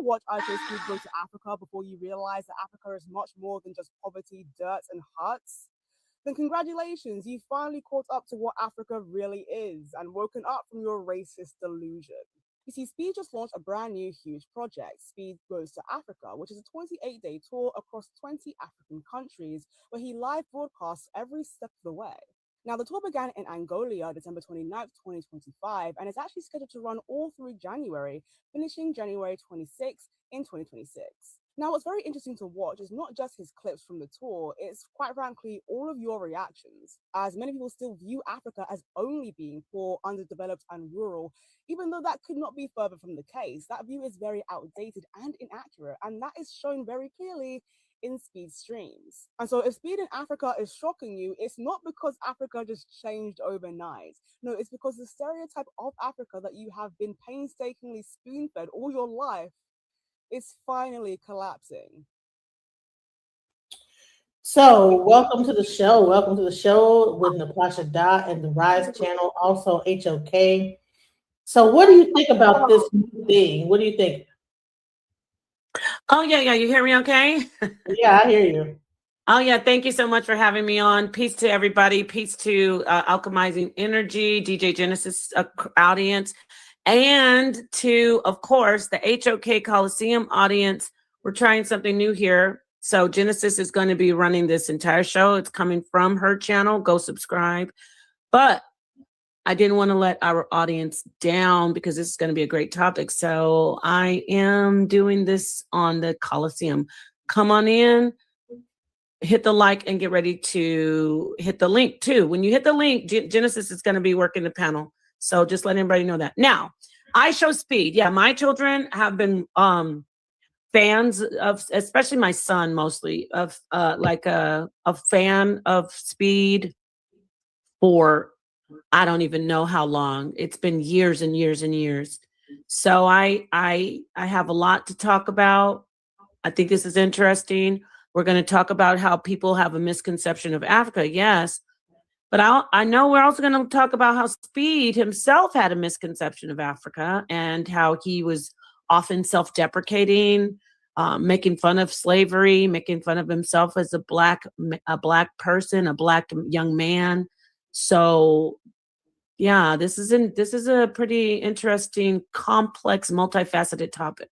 watch R.I.S.E go to Africa before you realize that Africa is much more than just poverty, dirt, and huts, then congratulations, you finally caught up to what Africa really is and woken up from your racist delusion. You see, Speed just launched a brand new huge project, Speed Goes to Africa, which is a 28-day tour across 20 African countries where he live broadcasts every step of the way. Now, the tour began in Angola, December 29th, 2025, and is actually scheduled to run all through January, finishing January 26th in 2026. Now, what's very interesting to watch is not just his clips from the tour, it's quite frankly all of your reactions, as many people still view Africa as only being poor, underdeveloped, and rural, even though that could not be further from the case. That view is very outdated and inaccurate, and that is shown very clearly in Speed streams. And so if Speed in Africa is shocking you, it's not because Africa just changed overnight. No, it's because the stereotype of Africa that you have been painstakingly spoon-fed all your life is finally collapsing. So welcome to the show. Welcome to the show with Napasha Dot and the R.I.S.E channel, also HOK. So what do you think about this new thing? What do you think? Oh, yeah. You hear me okay? Yeah, I hear you. Oh, yeah. Thank you so much for having me on. Peace to everybody. Peace to Alchemizing Energy, DJ Genesis audience, and to, of course, the HOK Coliseum audience. We're trying something new here. So Genesis is going to be running this entire show. It's coming from her channel. Go subscribe. But I didn't want to let our audience down because this is going to be a great topic. So I am doing this on the Coliseum. Come on in, hit the like, and get ready to hit the link too. When you hit the link, Genesis is going to be working the panel. So just let everybody know that. Now, I show Speed. Yeah, my children have been fans of, especially my son mostly, of like a fan of Speed for I don't even know how long. It's been years and years and years. So I have a lot to talk about. I think this is interesting. We're going to talk about how people have a misconception of Africa. Yes. But I know we're also going to talk about how Speed himself had a misconception of Africa and how he was often self-deprecating, making fun of slavery, making fun of himself as a black person, a black young man. So yeah, this is a pretty interesting, complex, multifaceted topic.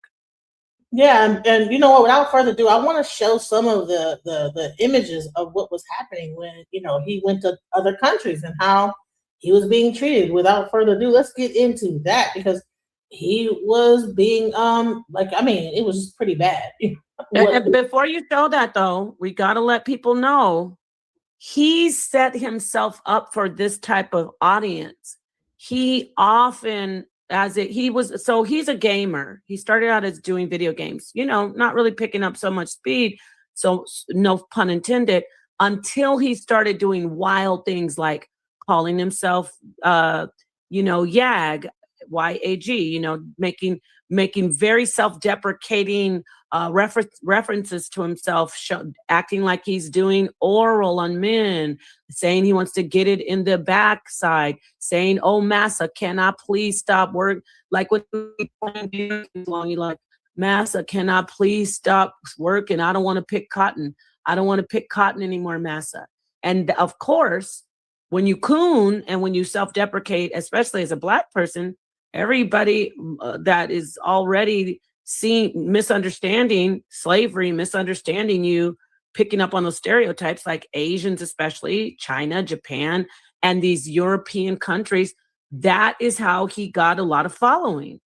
Yeah, and you know what, without further ado, I want to show some of the images of what was happening when, you know, he went to other countries and how he was being treated. Without further ado, let's get into that because he was being it was just pretty bad. And before you show that though, we got to let people know he set himself up for this type of audience. He often, he's a gamer. He started out as doing video games, you know, not really picking up so much speed. So no pun intended, until he started doing wild things like calling himself, YAG, YAG, you know, making very self-deprecating references to himself, acting like he's doing oral on men, saying he wants to get it in the backside, saying, "Oh, massa, can I please stop work?" Like when you like, "Massa, can I please stop working? I don't want to pick cotton. I don't want to pick cotton anymore, massa." And of course, when you coon and when you self-deprecate, especially as a black person, everybody that is already misunderstanding slavery, misunderstanding you, picking up on those stereotypes like Asians, especially China, Japan, and these European countries, that is how he got a lot of following.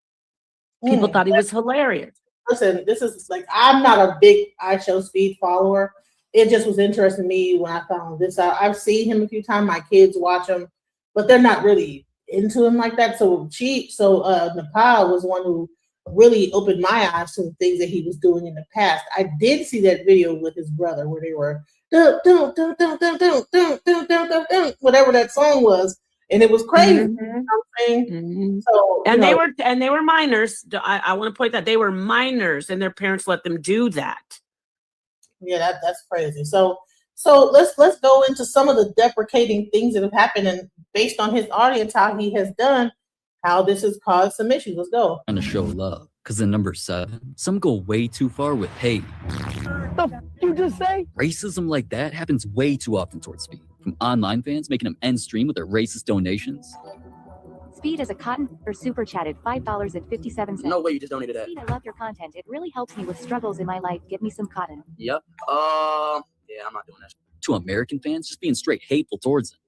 People thought he was hilarious. Listen, this is like, I'm not a big I Show Speed follower. It just was interesting to me when I found this out. I've seen him a few times. My kids watch him, but they're not really into him like that. So Nepal was one who really opened my eyes to the things that he was doing in the past. I did see that video with his brother where they were whatever that song was, and it was crazy. Mm-hmm. You know what I'm saying? Mm-hmm. So they were minors. I want to point that they were minors, and their parents let them do that. Yeah, that's crazy. So let's go into some of the deprecating things that have happened, and based on his audience, how he has done, how this has caused some issues. Let's go. And to show love. Because in number 7, some go way too far with hate. The f you just say? Racism like that happens way too often towards Speed. From online fans making him end stream with their racist donations. Speed as a cotton or super chatted $5.57. No way you just donated that. Speed, I love your content. It really helps me with struggles in my life. Get me some cotton. Yep. Yeah, I'm not doing that. To American fans just being straight hateful towards him.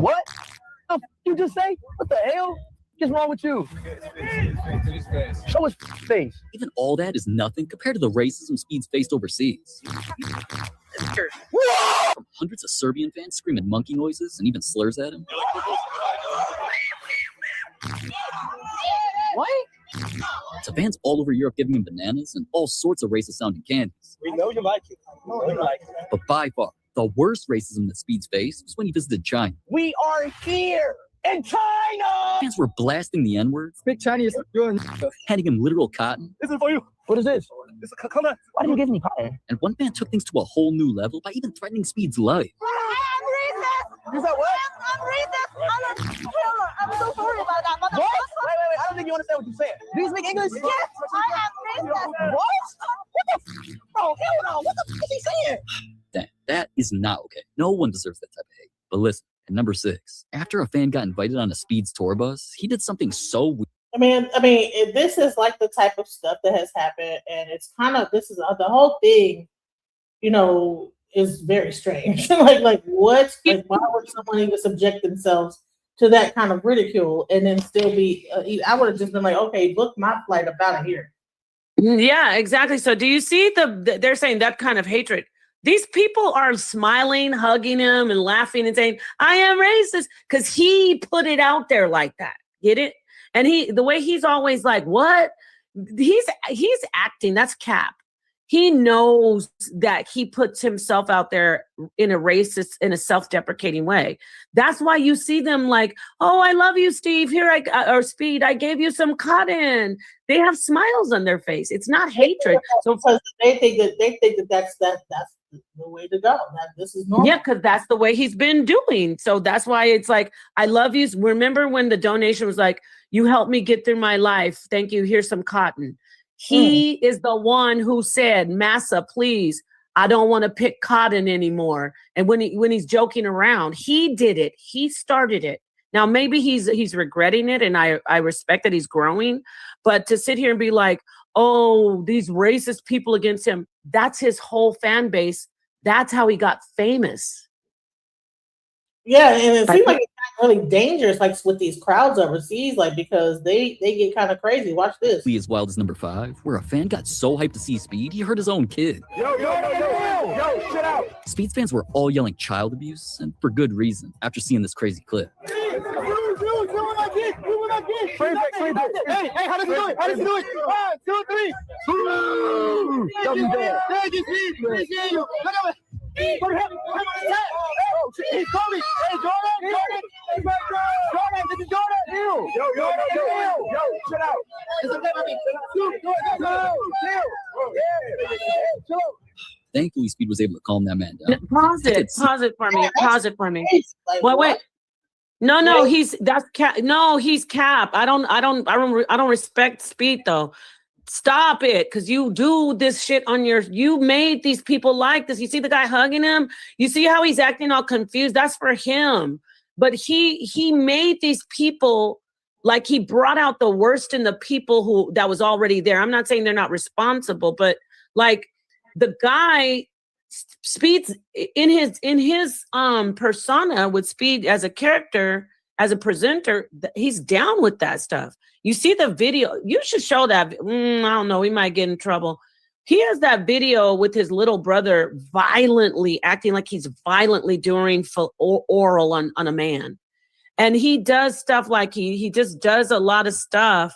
What? The f you just say? What the hell? What's wrong with you? Show his face. Even all that is nothing compared to the racism Speed's faced overseas. From hundreds of Serbian fans screaming monkey noises and even slurs at him. What? To fans all over Europe giving him bananas and all sorts of racist sounding candies. We know you like it. But by far, the worst racism that Speed's faced was when he visited China. We are here in China! Fans were blasting the N-word, Speak Chinese. handing him literal cotton. This is for you. What is this? Come on. Why did you give me cotton? And one fan took things to a whole new level by even threatening Speed's life. You said what? I'm racist. I'm a killer. I'm so sorry about that. What? Wait. I don't think you understand what you're saying. Do you speak English? Yes, I am racist. What? What the f? Bro, hell no. What the f is he saying? That is not okay. No one deserves that type of hate. But listen, at number 6, after a fan got invited on a Speed's tour bus, he did something so weird. I mean, this is like the type of stuff that has happened, and it's kind of the whole thing, is very strange. like what? Like, why would someone even subject themselves to that kind of ridicule and then still be? I would have just been like, okay, book my flight up out of here. Yeah, exactly. So, do you see they're saying that kind of hatred? These people are smiling, hugging him, and laughing and saying, "I am racist," because he put it out there like that. Get it? And the way he's always like, what? He's acting. That's cap. He knows that he puts himself out there in a racist, in a self-deprecating way. That's why you see them like, oh, I love you, Steve. Or Speed, I gave you some cotton. They have smiles on their face. It's not hatred. So because they think that that's the way to go. That this is normal. Yeah, because that's the way he's been doing. So that's why it's like, I love you. Remember when the donation was like, you helped me get through my life. Thank you. Here's some cotton. He is the one who said, Massa, please, I don't want to pick cotton anymore. And when he's joking around, he did it. He started it. Now, maybe he's regretting it, and I respect that he's growing. But to sit here and be like, oh, these racist people against him, that's his whole fan base. That's how he got famous. Yeah, and it seems like it's really dangerous, like with these crowds overseas, like because they get kind of crazy. Watch this. Be as wild as number 5, where a fan got so hyped to see Speed, he hurt his own kid. Yo, shut out. Speed's fans were all yelling child abuse, and for good reason, after seeing this crazy clip. Hey, how does he do it? How does he do it? 1, 2, 3. Boom! Thank you, Steve. Appreciate you. Look at it. He's Kobe. Hey, Jordan. Jordan, this is Jordan. Yo, shut out. It's okay, Thankfully, Speed was able to calm that man down. Pause it for me. Wait. No, he's cap. I don't respect Speed though. Stop it, because you do this shit you made these people like this. You see the guy hugging him? You see how he's acting all confused? That's for him. But he made these people, like, he brought out the worst in the people that was already there. I'm not saying they're not responsible, but like the guy Speed's in his persona with Speed as a character, as a presenter, he's down with that stuff. You see the video. You should show that. I don't know. We might get in trouble. He has that video with his little brother violently acting like he's violently doing oral on a man. And he does stuff like he just does a lot of stuff.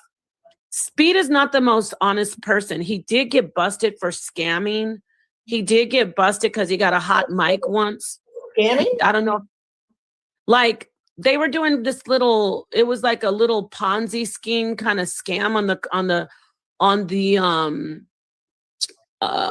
Speed is not the most honest person. He did get busted for scamming. He did get busted because he got a hot mic once. Scamming? I don't know. Like, they were doing this it was like a little Ponzi scheme kind of scam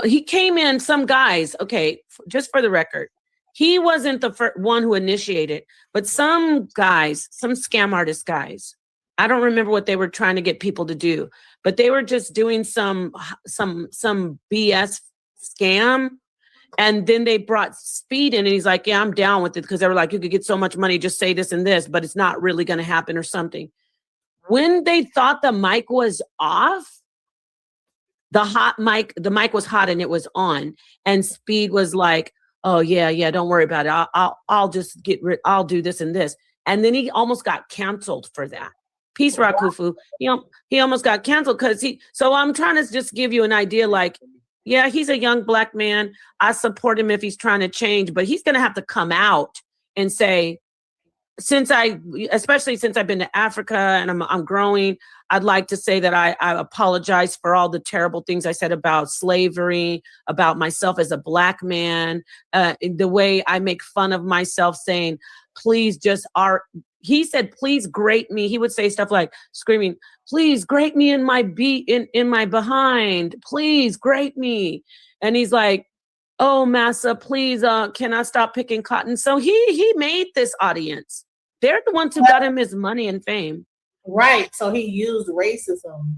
he came in, some guys, okay, just for the record, he wasn't the one who initiated, but some guys, some scam artist guys I don't remember what they were trying to get people to do, but they were just doing some BS scam. And then they brought Speed in and he's like, yeah, I'm down with it, because they were like, you could get so much money, just say this and this, but it's not really going to happen or something. When they thought the mic was off, the mic was hot and it was on, and Speed was like, oh yeah, don't worry about it. I'll just I'll do this and this. And then he almost got canceled for that. Peace, Rakufu. He almost got canceled because so I'm trying to just give you an idea, like, yeah, he's a young Black man. I support him if he's trying to change, but he's going to have to come out and say, especially since I've been to Africa and I'm growing, I'd like to say that I apologize for all the terrible things I said about slavery, about myself as a Black man, the way I make fun of myself, saying, please he said, please grate me. He would say stuff like screaming, please grate me in my in my behind, please grate me. And he's like, oh, massa, please, can I stop picking cotton? So he made this audience. They're the ones who got him his money and fame. Right. So he used racism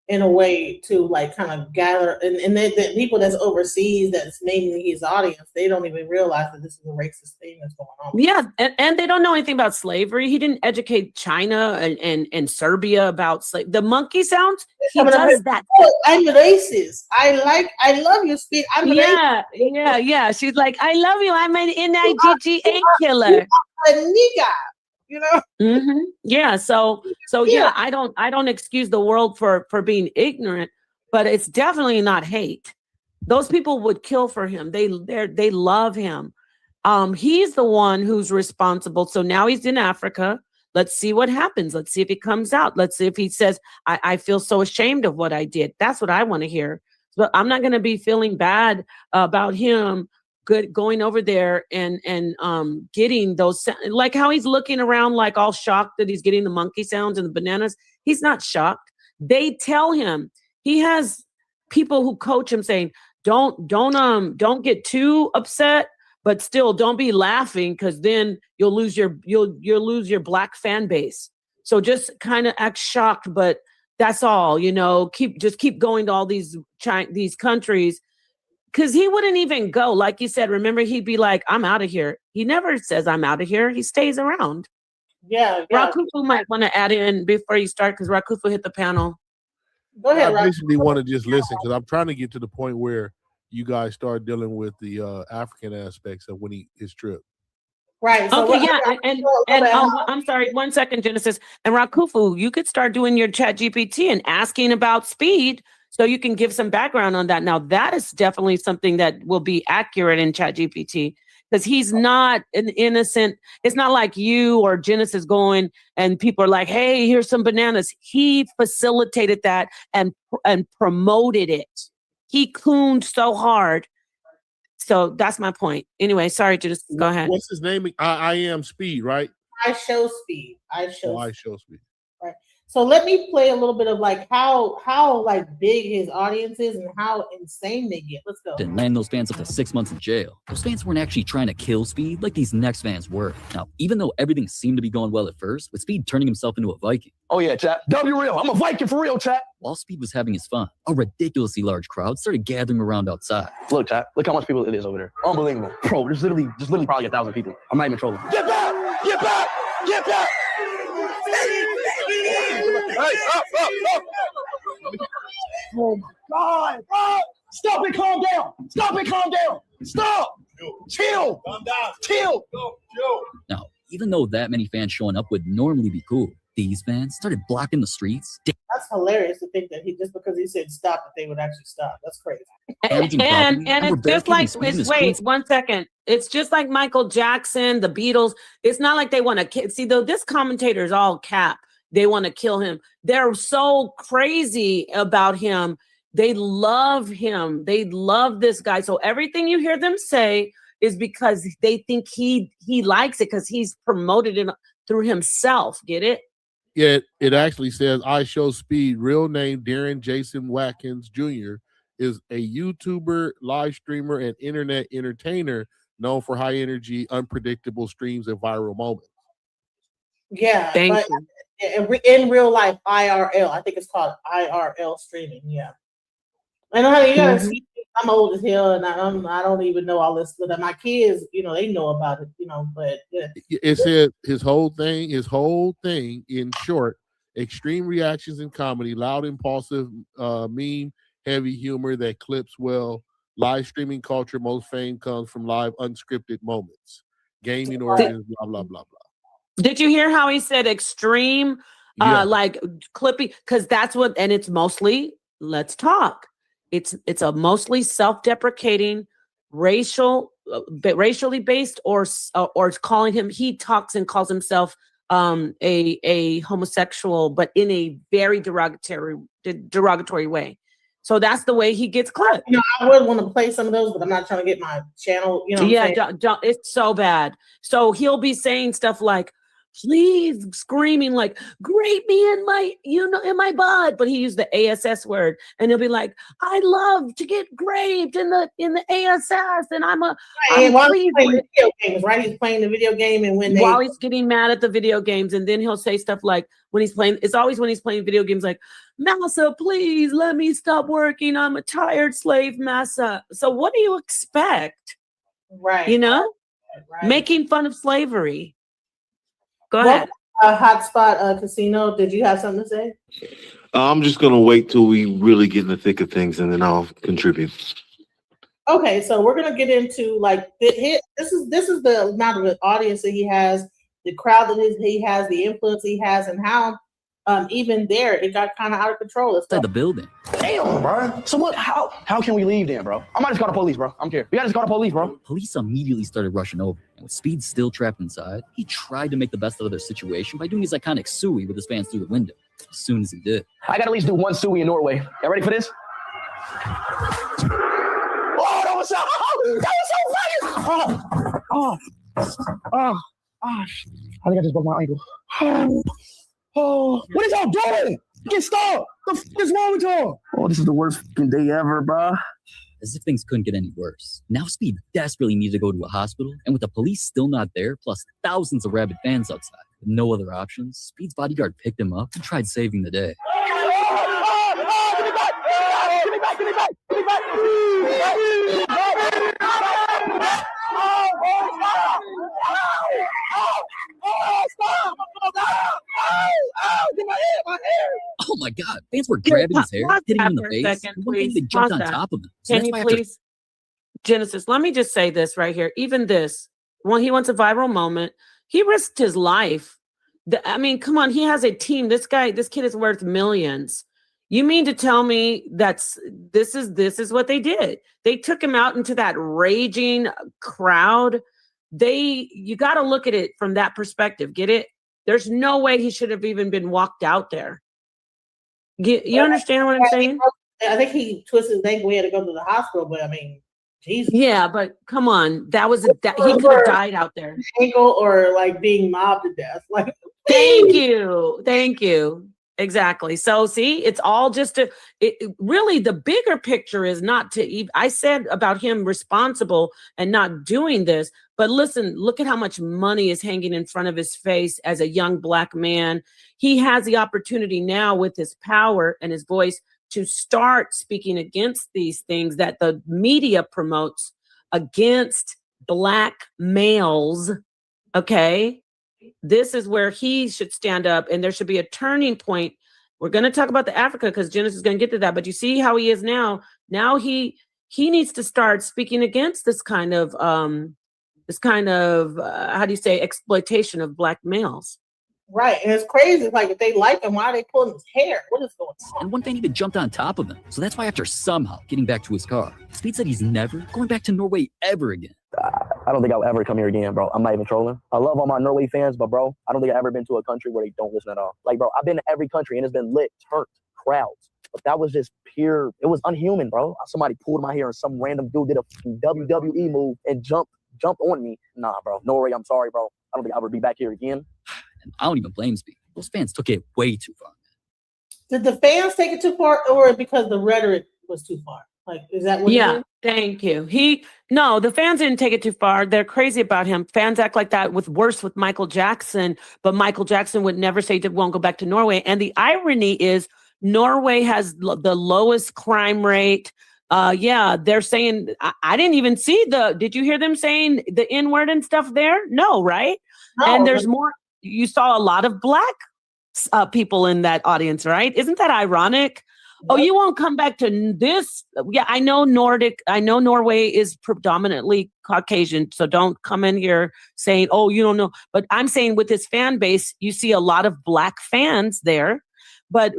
in a way to like kind of gather, and the people that's overseas, that's mainly his audience, they don't even realize that this is a racist thing that's going on. Yeah, and they don't know anything about slavery. He didn't educate China and Serbia about slavery. The monkey sounds, he does that. Oh, I'm racist. I love your speech. I'm racist. Yeah. She's like, I love you. I'm an NIGGA killer. A nigga. You know? Mm-hmm. Yeah. So yeah, I don't excuse the world for being ignorant, but it's definitely not hate. Those people would kill for him. They love him. He's the one who's responsible. So now he's in Africa. Let's see what happens. Let's see if he comes out. Let's see if he says, I feel so ashamed of what I did. That's what I want to hear. But I'm not going to be feeling bad about him going over there and getting those, like how he's looking around like all shocked that he's getting the monkey sounds and the bananas. He's not shocked. They tell him, he has people who coach him saying, don't get too upset, but still don't be laughing, because then you'll lose your Black fan base. So just kind of act shocked, but that's all, keep going to all these countries. Because he wouldn't even go. Like you said, remember, he'd be like, I'm out of here. He never says I'm out of here. He stays around. Yeah. Rakufu might want to add in before you start, because Rakufu hit the panel. Go ahead, I basically want to just listen, because I'm trying to get to the point where you guys start dealing with the African aspects of his trip. Right. So okay, yeah. And I'm sorry, 1 second, Genesis. And Rakufu, you could start doing your chat GPT and asking about speed, so you can give some background on that. Now, that is definitely something that will be accurate in chat GPT, because he's not an innocent. It's not like you or Genesis going and people are like, hey, here's some bananas. He facilitated that and promoted it. He cooned so hard. So that's my point. Anyway, sorry, just go ahead. What's his name? I am Speed, right? I show Speed. I show Speed. Right. So let me play a little bit of like how like big his audience is and how insane they get. Let's go. And land those fans up to 6 months in jail. Those fans weren't actually trying to kill Speed like these next fans were. Now, even though everything seemed to be going well at first, with Speed turning himself into a Viking. Oh yeah, chat. W real. I'm a Viking for real, chat. While Speed was having his fun, a ridiculously large crowd started gathering around outside. Look, chat. Look how much people it is over there. Unbelievable. Bro, there's literally probably 1,000 people. I'm not even trolling. Get back! Get back! Get back! Hey, up! Oh my God! Stop it! Calm down! Stop it! Calm down! Stop! Chill! Calm down! Chill! Now, even though that many fans showing up would normally be cool, these fans started blocking the streets. That's hilarious to think that just because he said stop, that they would actually stop. That's crazy. And it's just like, wait 1 second. It's just like Michael Jackson, the Beatles. It's not like they want to see, though. This commentator is all cap. They want to kill him. They're so crazy about him. They love him. They love this guy. So everything you hear them say is because they think he likes it, because he's promoted it through himself. Get it? Yeah, it actually says I Show Speed, real name Darren Jason Watkins Jr., is a YouTuber, live streamer, and internet entertainer known for high energy, unpredictable streams and viral moments. Yeah, Thank but you. in real life, IRL. I think it's called IRL streaming. Yeah. I know how you gotta Mhm. see. I'm old as hell, and I don't even know all this. But my kids, they know about it. But yeah. It said his whole thing, in short, extreme reactions in comedy, loud, impulsive, meme, heavy humor that clips well. Live streaming culture, most fame comes from live, unscripted moments. Gaming Did, origins, blah blah blah blah. did you hear how he said extreme, Yeah, like clippy? Because that's what, and it's mostly, let's talk. It's a mostly self-deprecating, racially based, or calling him. He talks and calls himself a homosexual, but in a very derogatory way. So that's the way he gets clipped. I would want to play some of those, but I'm not trying to get my channel. You know what I'm saying? It's so bad. So he'll be saying stuff like, please, screaming like, grape me in my butt. But he used the ASS word, and he'll be like, I love to get graped in the ASS, and While he's playing video games, right? He's playing the video game, and while he's getting mad at the video games, and then he'll say stuff like, when he's playing, it's always when he's playing video games, like, Massa, please let me stop working. I'm a tired slave, Massa. So what do you expect? Right. Right. Making fun of slavery. Go ahead. Hotspot Casino, did you have something to say? I'm just gonna wait till we really get in the thick of things, and then I'll contribute. Okay, so we're gonna get into this is the amount of the audience that he has, the crowd that he has, the influence he has, and how even there it got kind of out of control. Inside the building. Damn, bro. So what? How can we leave then, bro? I might just call the police, bro. I'm here. We gotta just call the police, bro. Police immediately started rushing over, and with Speed still trapped inside, he tried to make the best out of their situation by doing his iconic suey with his fans through the window. As soon as he did, I gotta at least do one suey in Norway. Y'all ready for this? Oh, that was so funny! I think I just broke my ankle. What is y'all doing? Get stopped! The f is wrong with y'all? Oh, this is the worst fucking day ever, bro. as if things couldn't get any worse. Now Speed desperately needed to go to a hospital, and with the police still not there, plus thousands of rabid fans outside, with no other options, Speed's bodyguard picked him up and tried saving the day. Oh my God, fans were grabbing his hair, hitting him in the face, and one thing they jumped on top of him. So Can you please, Genesis, let me just say this right here. Even this, when he wants a viral moment, he risked his life. I mean, come on, he has a team. This kid is worth millions. You mean to tell me this is what they did? They took him out into that raging crowd. You got to look at it from that perspective. Get it? There's no way he should have even been walked out there. You understand what I'm saying? I think he twisted his ankle. We had to go to the hospital, but I mean, Jesus. Yeah, but come on, he could have died out there. Ankle or like being mobbed to death. Like, thank you. Exactly. So see, it's all just really the bigger picture is not to. I said about him responsible and not doing this, but listen, look at how much money is hanging in front of his face as a young Black man. He has the opportunity now with his power and his voice to start speaking against these things that the media promotes against Black males. Okay. This is where he should stand up, and there should be a turning point. We're going to talk about the Africa because Genesis is going to get to that. But you see how he is now. Now he needs to start speaking against this kind of how do you say, exploitation of Black males. Right, and it's crazy. Like, if they like him, why are they pulling his hair? What is going on? And one fan even jumped on top of him. So that's why after somehow getting back to his car, Speed said he's never going back to Norway ever again. I don't think I'll ever come here again, bro. I'm not even trolling. I love all my Norway fans, but bro, I don't think I've ever been to a country where they don't listen at all. Like, bro, I've been to every country and it's been lit, turned, crowds. But that was just pure, it was unhuman, bro. Somebody pulled my hair and some random dude did a WWE move and jumped on me. Nah, bro. Norway, I'm sorry, bro. I don't think I'll ever be back here again. And I don't even blame Speed. Those fans took it way too far. Did the fans take it too far, or because the rhetoric was too far? Like, is that what it Yeah, is? thank you. No, the fans didn't take it too far. They're crazy about him. Fans act like that with Michael Jackson, but Michael Jackson would never say he won't go back to Norway. And the irony is Norway has the lowest crime rate. Yeah, they're saying, I didn't even see did you hear them saying the N-word and stuff there? No, right? No, And there's more, you saw a lot of black people in that audience, right? Isn't that ironic? Oh, you won't come back to this. Yeah, I know Norway is predominantly Caucasian, so don't come in here saying, oh, you don't know. But I'm saying with his fan base, you see a lot of black fans there. But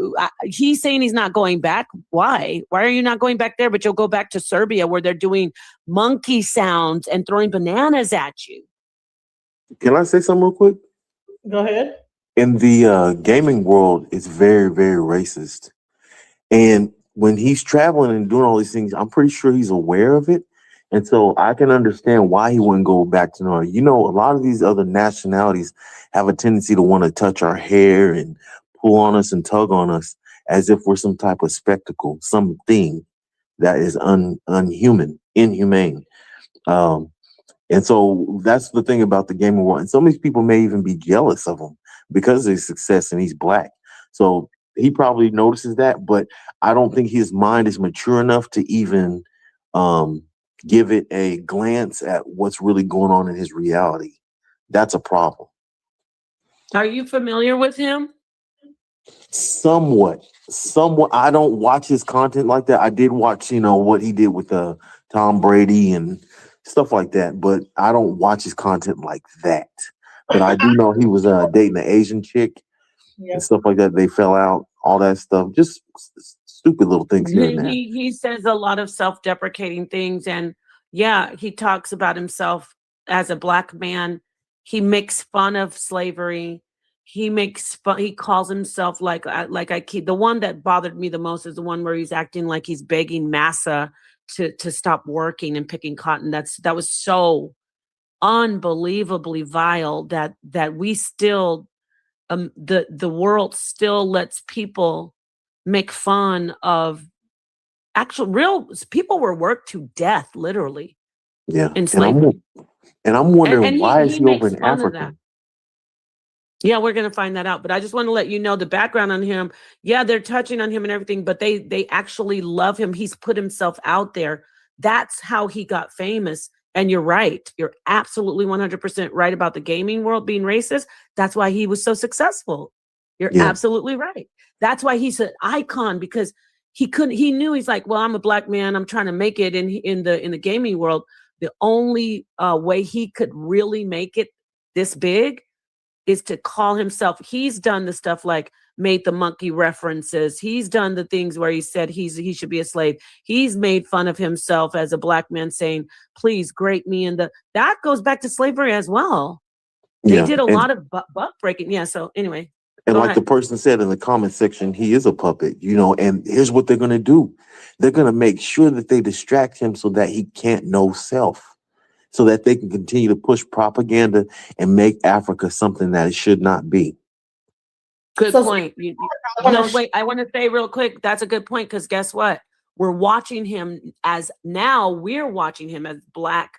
he's saying he's not going back. Why? Why are you not going back there? But you'll go back to Serbia where they're doing monkey sounds and throwing bananas at you. Can I say something real quick? Go ahead. In the gaming world, it's very, very racist. And when he's traveling and doing all these things, I'm pretty sure he's aware of it. And so I can understand why he wouldn't go back to Norway. You know, a lot of these other nationalities have a tendency to want to touch our hair and pull on us and tug on us as if we're some type of spectacle, something that is inhumane. And so that's the thing about the gaming world. And some of these people may even be jealous of him because of his success and he's black. So he probably notices that, but I don't think his mind is mature enough to even give it a glance at what's really going on in his reality. That's a problem. Are you familiar with him? Somewhat. I don't watch his content like that. I did watch, what he did with Tom Brady and stuff like that, but I don't watch his content like that. But I do know he was dating an Asian chick. Yep. And stuff like that. They fell out, all that stuff. Just stupid little things here and there. He says a lot of self-deprecating things. And yeah, he talks about himself as a black man. He makes fun of slavery. He calls himself the one that bothered me the most is the one where he's acting like he's begging massa to stop working and picking cotton. That was so unbelievably vile that we still the world still lets people make fun of real people were worked to death, literally. Yeah. In slavery. And I'm wondering why he is he makes over in fun of Africa? that. Yeah, we're going to find that out. But I just want to let you know the background on him. Yeah, they're touching on him and everything, but they actually love him. He's put himself out there. That's how he got famous. And you're right. You're absolutely 100% right about the gaming world being racist. That's why he was so successful. You're absolutely right. That's why he's an icon, because he knew he's like, well, I'm a black man. I'm trying to make it in the gaming world. The only way he could really make it this big is to call himself. He's done the stuff like made the monkey references. He's done the things where he said he should be a slave. He's made fun of himself as a black man, saying, please grate me in that goes back to slavery as well. They did a lot of buck breaking. Yeah. So anyway. And like the person said in the comment section, he is a puppet, and here's what they're going to do. They're going to make sure that they distract him so that he can't know self, so that they can continue to push propaganda and make Africa something that it should not be. Good point. Wait, I want to say real quick, that's a good point, because guess what? We're watching him as black,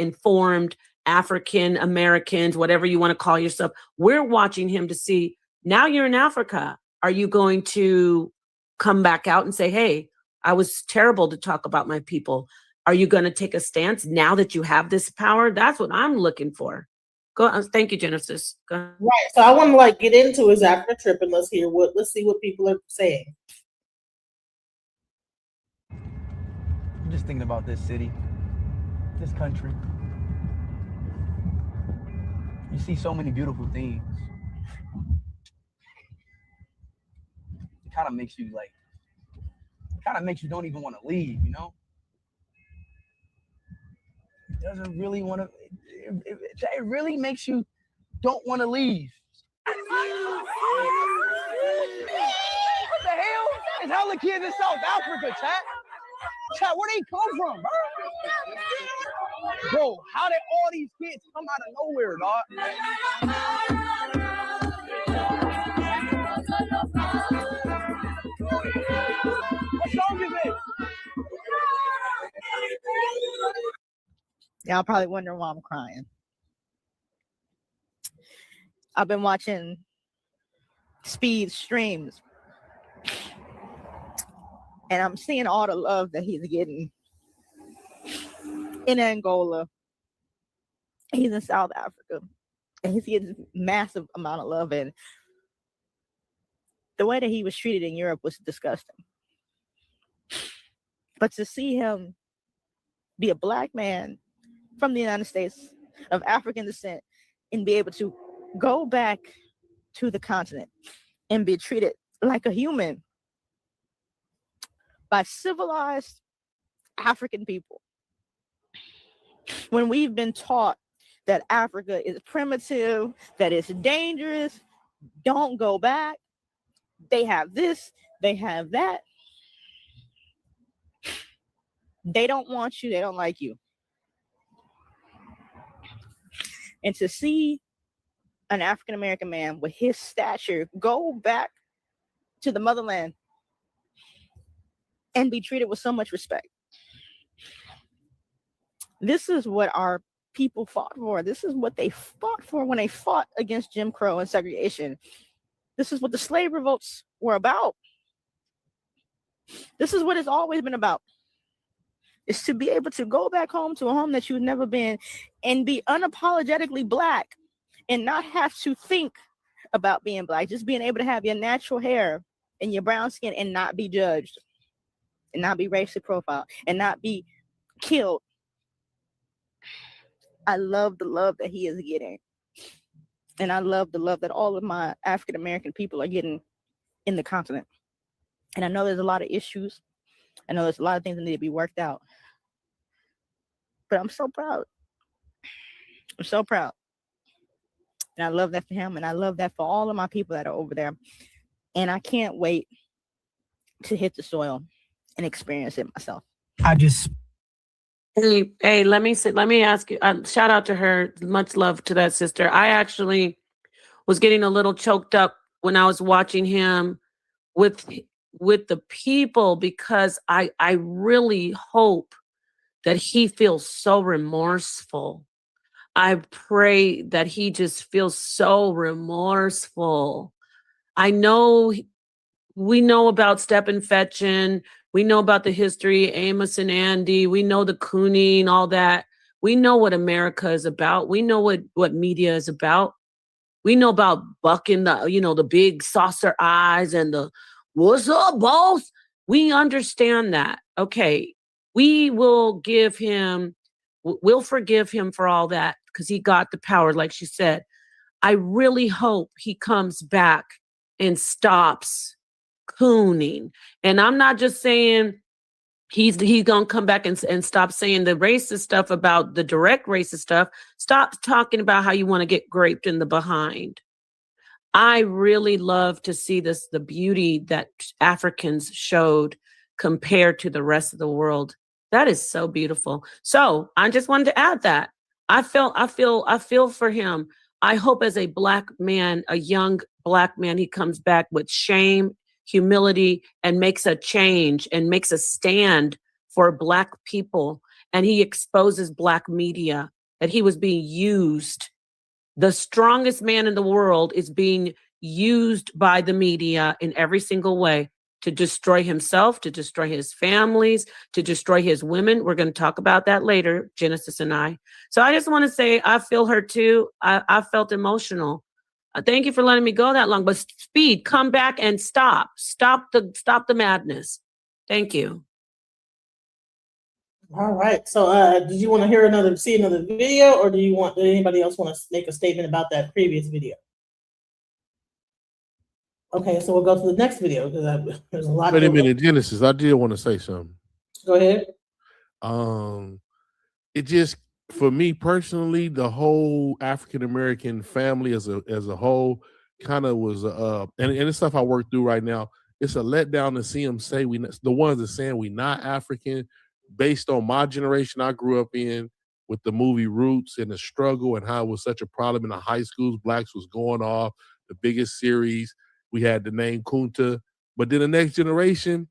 informed African Americans, whatever you want to call yourself. We're watching him to see, now you're in Africa. Are you going to come back out and say, hey, I was terrible to talk about my people? Are you going to take a stance now that you have this power? That's what I'm looking for. Go. Thank you, Genesis. Go. Right. So I want to get into his Africa trip, and let's see what people are saying. I'm just thinking about this city, this country. You see so many beautiful things. It kind of makes you don't even want to leave, It doesn't really want to. It really makes you don't want to leave. What the hell? It's hella kids in South Africa, chat. Chat, where they come from, bro? Bro, how did all these kids come out of nowhere, dog? What song is it? Y'all probably wondering why I'm crying. I've been watching Speed streams, and I'm seeing all the love that he's getting in Angola. He's in South Africa, and he's getting massive amount of love. And the way that he was treated in Europe was disgusting. But to see him be a black man from the United States of African descent and be able to go back to the continent and be treated like a human by civilized African people, when we've been taught that Africa is primitive, that it's dangerous, don't go back, they have this, they have that, they don't want you, they don't like you. And to see an African American man with his stature go back to the motherland and be treated with so much respect. This is what our people fought for. This is what they fought for when they fought against Jim Crow and segregation. This is what the slave revolts were about. This is what it's always been about. Is to be able to go back home to a home that you've never been and be unapologetically black and not have to think about being black. Just being able to have your natural hair and your brown skin and not be judged and not be racially profiled and not be killed. I love the love that he is getting. And I love the love that all of my African American people are getting in the continent. And I know there's a lot of issues. I know there's a lot of things that need to be worked out. But I'm so proud. I'm so proud. And I love that for him. And I love that for all of my people that are over there. And I can't wait to hit the soil and experience it myself. Hey, let me ask you, shout out to her. Much love to that sister. I actually was getting a little choked up when I was watching him with the people, because I really hope that he feels so remorseful. I pray that he just feels so remorseful. I know we know about Step and Fetchin'. We know about the history, Amos and Andy. We know the cooning, all that. We know what America is about. We know what media is about. We know about bucking the big saucer eyes and the what's up, boss? We understand that. Okay. We'll forgive him for all that because he got the power, like she said. I really hope he comes back and stops cooning. And I'm not just saying he's gonna come back and stop saying the racist stuff about the direct racist stuff. Stop talking about how you want to get graped in the behind. I really love to see the beauty that Africans showed compared to the rest of the world. That is so beautiful. So I just wanted to add that. I feel for him. I hope as a black man, a young black man, he comes back with shame, humility, and makes a change and makes a stand for black people. And he exposes black media, that he was being used. The strongest man in the world is being used by the media in every single way to destroy himself, to destroy his families, to destroy his women. We're going to talk about that later, Genesis and I. So I just want to say I feel her too. I felt emotional. Thank you for letting me go that long. But Speed, come back and stop the madness. Thank you. All right. So did you want to see another video, or did anybody else want to make a statement about that previous video? Okay, so we'll go to the next video because there's a lot. Wait a minute, Genesis. I did want to say something. Go ahead. It just, for me personally, the whole African American family as a whole kind of was and the stuff I work through right now. It's a letdown to see them say the ones that saying we not African, based on my generation I grew up in with the movie Roots and the struggle and how it was such a problem in the high schools. Blacks was going off, the biggest series. We had the name Kunta. But then the next generation,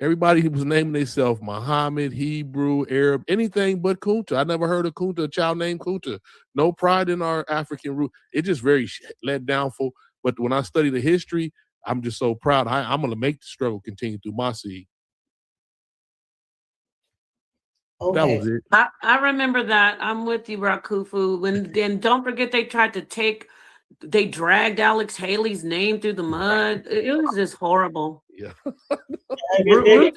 Everybody was naming themselves Muhammad, Hebrew, Arab, anything but Kunta. I never heard of Kunta, a child named Kunta. No pride in our African root. It's just very let downful. But when I study the history, I'm just so proud. I'm going to make the struggle continue through my seed. Okay. That was it. I remember that. I'm with you, Rakufu. And don't forget they dragged Alex Haley's name through the mud. It was just horrible. Yeah. Ruth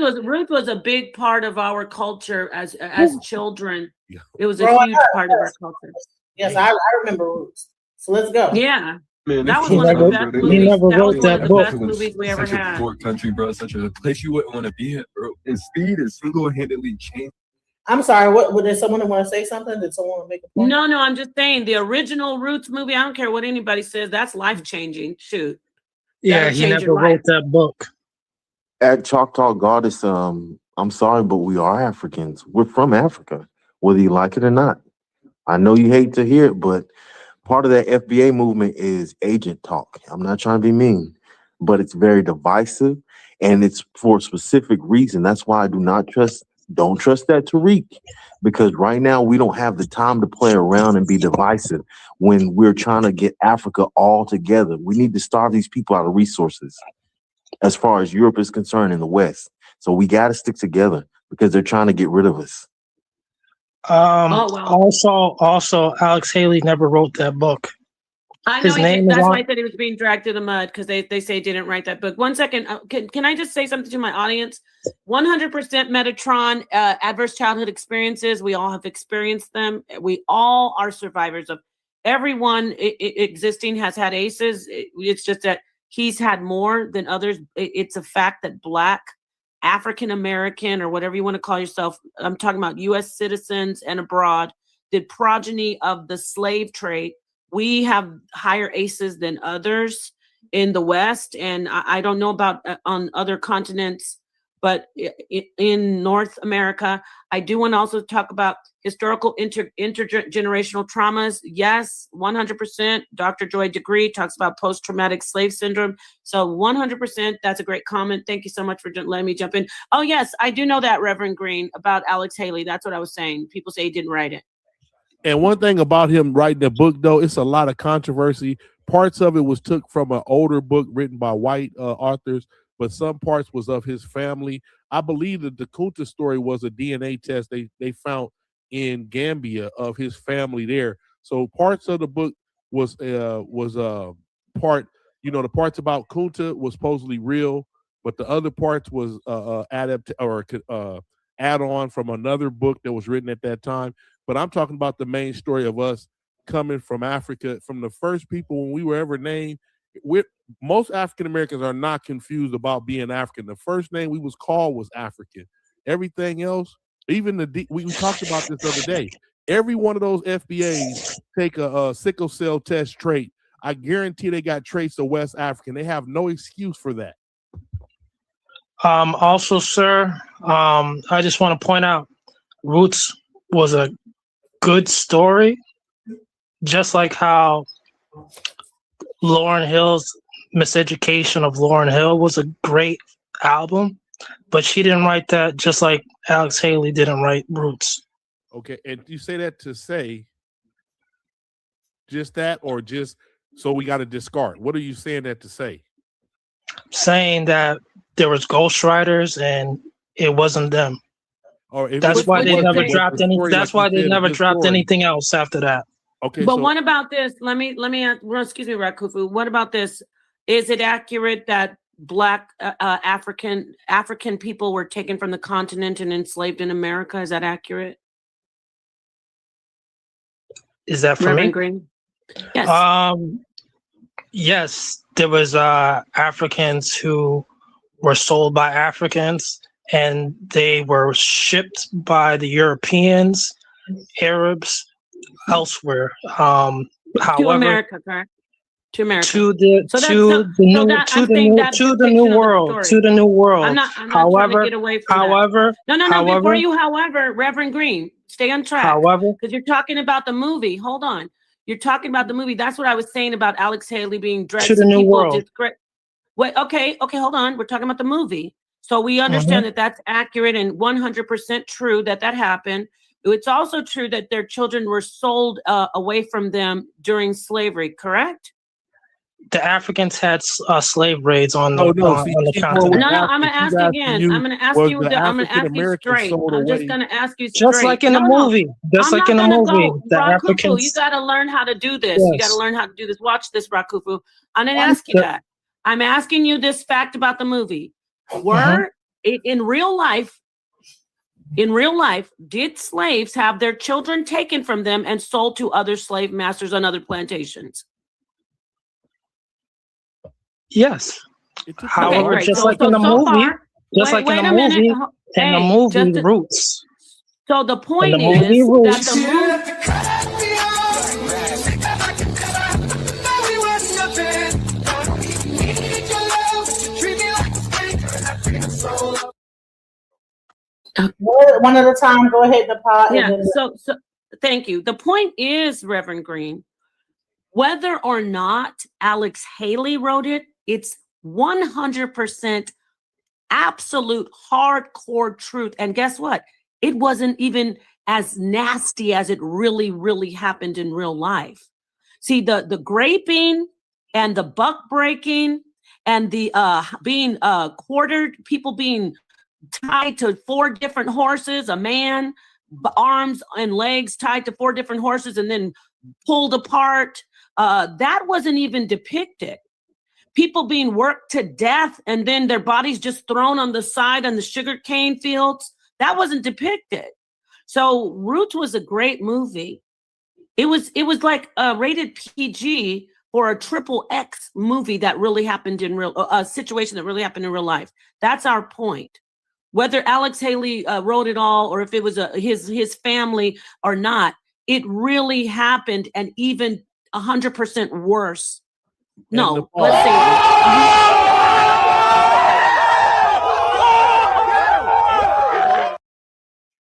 was a big part of our culture as children. Yeah. It was a huge part of our culture. Yes, I remember Roots. So let's go. Yeah. Man, that was one of the best movies. He never wrote that book. Best movies we ever had. Such a poor country, bro. Such a place you wouldn't want to be in, bro. And Speed is single-handedly changed. I'm sorry. What did someone want to say something? Did someone want to make a point? No, I'm just saying the original Roots movie. I don't care what anybody says. That's life-changing. Shoot. Yeah, he never wrote that book. At Choctaw Goddess, I'm sorry, but we are Africans. We're from Africa, whether you like it or not. I know you hate to hear it, but part of that FBA movement is agent talk. I'm not trying to be mean, but it's very divisive, and it's for a specific reason. That's why I don't trust that Tariq, because right now we don't have the time to play around and be divisive when we're trying to get Africa all together. We need to starve these people out of resources as far as Europe is concerned in the West. So we got to stick together because they're trying to get rid of us. Also, Alex Haley never wrote that book. I know that's why I said he was being dragged through the mud, because they say he didn't write that book. 1 second. Can I just say something to my audience? 100% Metatron, adverse childhood experiences. We all have experienced them. We all are survivors of. Everyone existing has had ACEs. It's just that he's had more than others. It's a fact that Black, African American, or whatever you want to call yourself, I'm talking about U.S. citizens and abroad, the progeny of the slave trade. We have higher ACEs than others in the West. And I don't know about on other continents, but in North America, I do want to also talk about historical intergenerational traumas. Yes, 100%. Dr. Joy Degree talks about post-traumatic slave syndrome. So 100%, that's a great comment. Thank you so much for letting me jump in. Oh, yes, I do know that, Reverend Green, about Alex Haley. That's what I was saying. People say he didn't write it. And one thing about him writing the book, though, it's a lot of controversy. Parts of it was took from an older book written by white authors, but some parts was of his family. I believe that the Kunta story was a DNA test they found in Gambia of his family there. So parts of the book was part, the parts about Kunta was supposedly real, but the other parts was add on from another book that was written at that time. But I'm talking about the main story of us coming from Africa, from the first people when we were ever named. Most African Americans are not confused about being African. The first name we was called was African. Everything else, even we talked about this the other day. Every one of those FBAs take a sickle cell test trait. I guarantee they got traits of West African. They have no excuse for that. Also, sir, I just want to point out, Roots was a good story, just like how Lauryn Hill's Miseducation of Lauryn Hill was a great album, but she didn't write that, just like Alex Haley didn't write Roots. Okay, and you say that to say just that, or just so we got to discard? What are you saying that to say? Saying that there was ghostwriters and it wasn't them. That's why they never dropped any. That's why they never dropped anything else after that. Okay, but what about this? Let me excuse me, Rakufu. What about this? Is it accurate that Black African people were taken from the continent and enslaved in America? Is that accurate? Is that for Reverend me? Green? Yes. Yes, there was Africans who were sold by Africans, and they were shipped by the Europeans, Arabs, elsewhere. However, to America, correct? To America. To the new world. To the new world. I'm not trying to get away from that. No. Before you, Reverend Green, stay on track. Because you're talking about the movie. Hold on. You're talking about the movie. That's what I was saying about Alex Haley being dragged to the new world. Wait, okay, hold on. We're talking about the movie. So we understand that that's accurate and 100% true that happened. It's also true that their children were sold away from them during slavery, correct? The Africans had slave raids on the, No, no. on See, the see, what continent. No, was I'm gonna asking- ask she's asking again. you, I'm gonna ask was you. the I'm gonna ask you African-Americans straight. sold I'm just away- gonna ask you straight. Just like in the movie. Just I'm like in the not gonna movie. go. The Rakufu, Africans. you gotta learn how to do this. You gotta Yes. learn how to do this. Watch this, Rakufu. I didn't ask you that. I'm asking you this fact about the movie. Were in real life, did slaves have their children taken from them and sold to other slave masters on other plantations? Yes. However, great. just So- like so- in the so movie, far- just wait- like in wait the a minute. movie, in the Hey, movie just to- Roots. So the In point the movie is that Roots. the movie. One at a time. Go ahead, Nepal. Yeah. So thank you. The point is, Reverend Green, whether or not Alex Haley wrote it, it's 100% absolute hardcore truth. And guess what? It wasn't even as nasty as it really, really happened in real life. See, the graping and the buck breaking and the being quartered, people being tied to 4 different horses, a man, arms and legs tied to 4 different horses and then pulled apart. That wasn't even depicted. People being worked to death and then their bodies just thrown on the side on the sugarcane fields. That wasn't depicted. So Roots was a great movie. It was like rated PG for a XXX movie that really happened in a situation that really happened in real life. That's our point. Whether Alex Haley wrote it all or if it was his family or not, it really happened, and even 100% worse. No, let's say.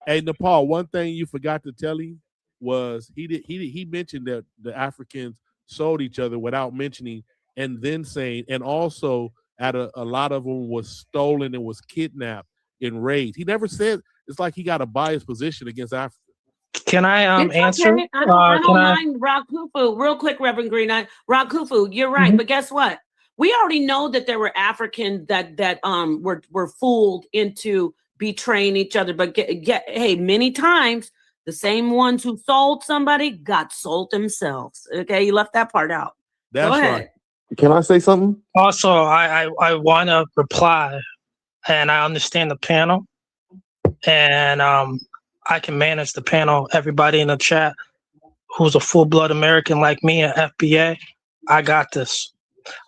Hey, Nepal, one thing you forgot to tell him was he mentioned that the Africans sold each other without mentioning, and then saying, and also at a lot of them was stolen and was kidnapped in raids. He never said. It's like he got a biased position against Africa. Can I It's answer? okay. I don't mind Rakufu. Real quick, Reverend Green. Rakufu, you're right. But guess what? We already know that there were Africans that were fooled into betraying each other. But hey, many times the same ones who sold somebody got sold themselves. Okay, you left that part out. That's Go ahead. right. Can I say something? Also, I want to reply, and I understand the panel, and I can manage the panel. Everybody in the chat who's a full-blood American like me at FBA, I got this.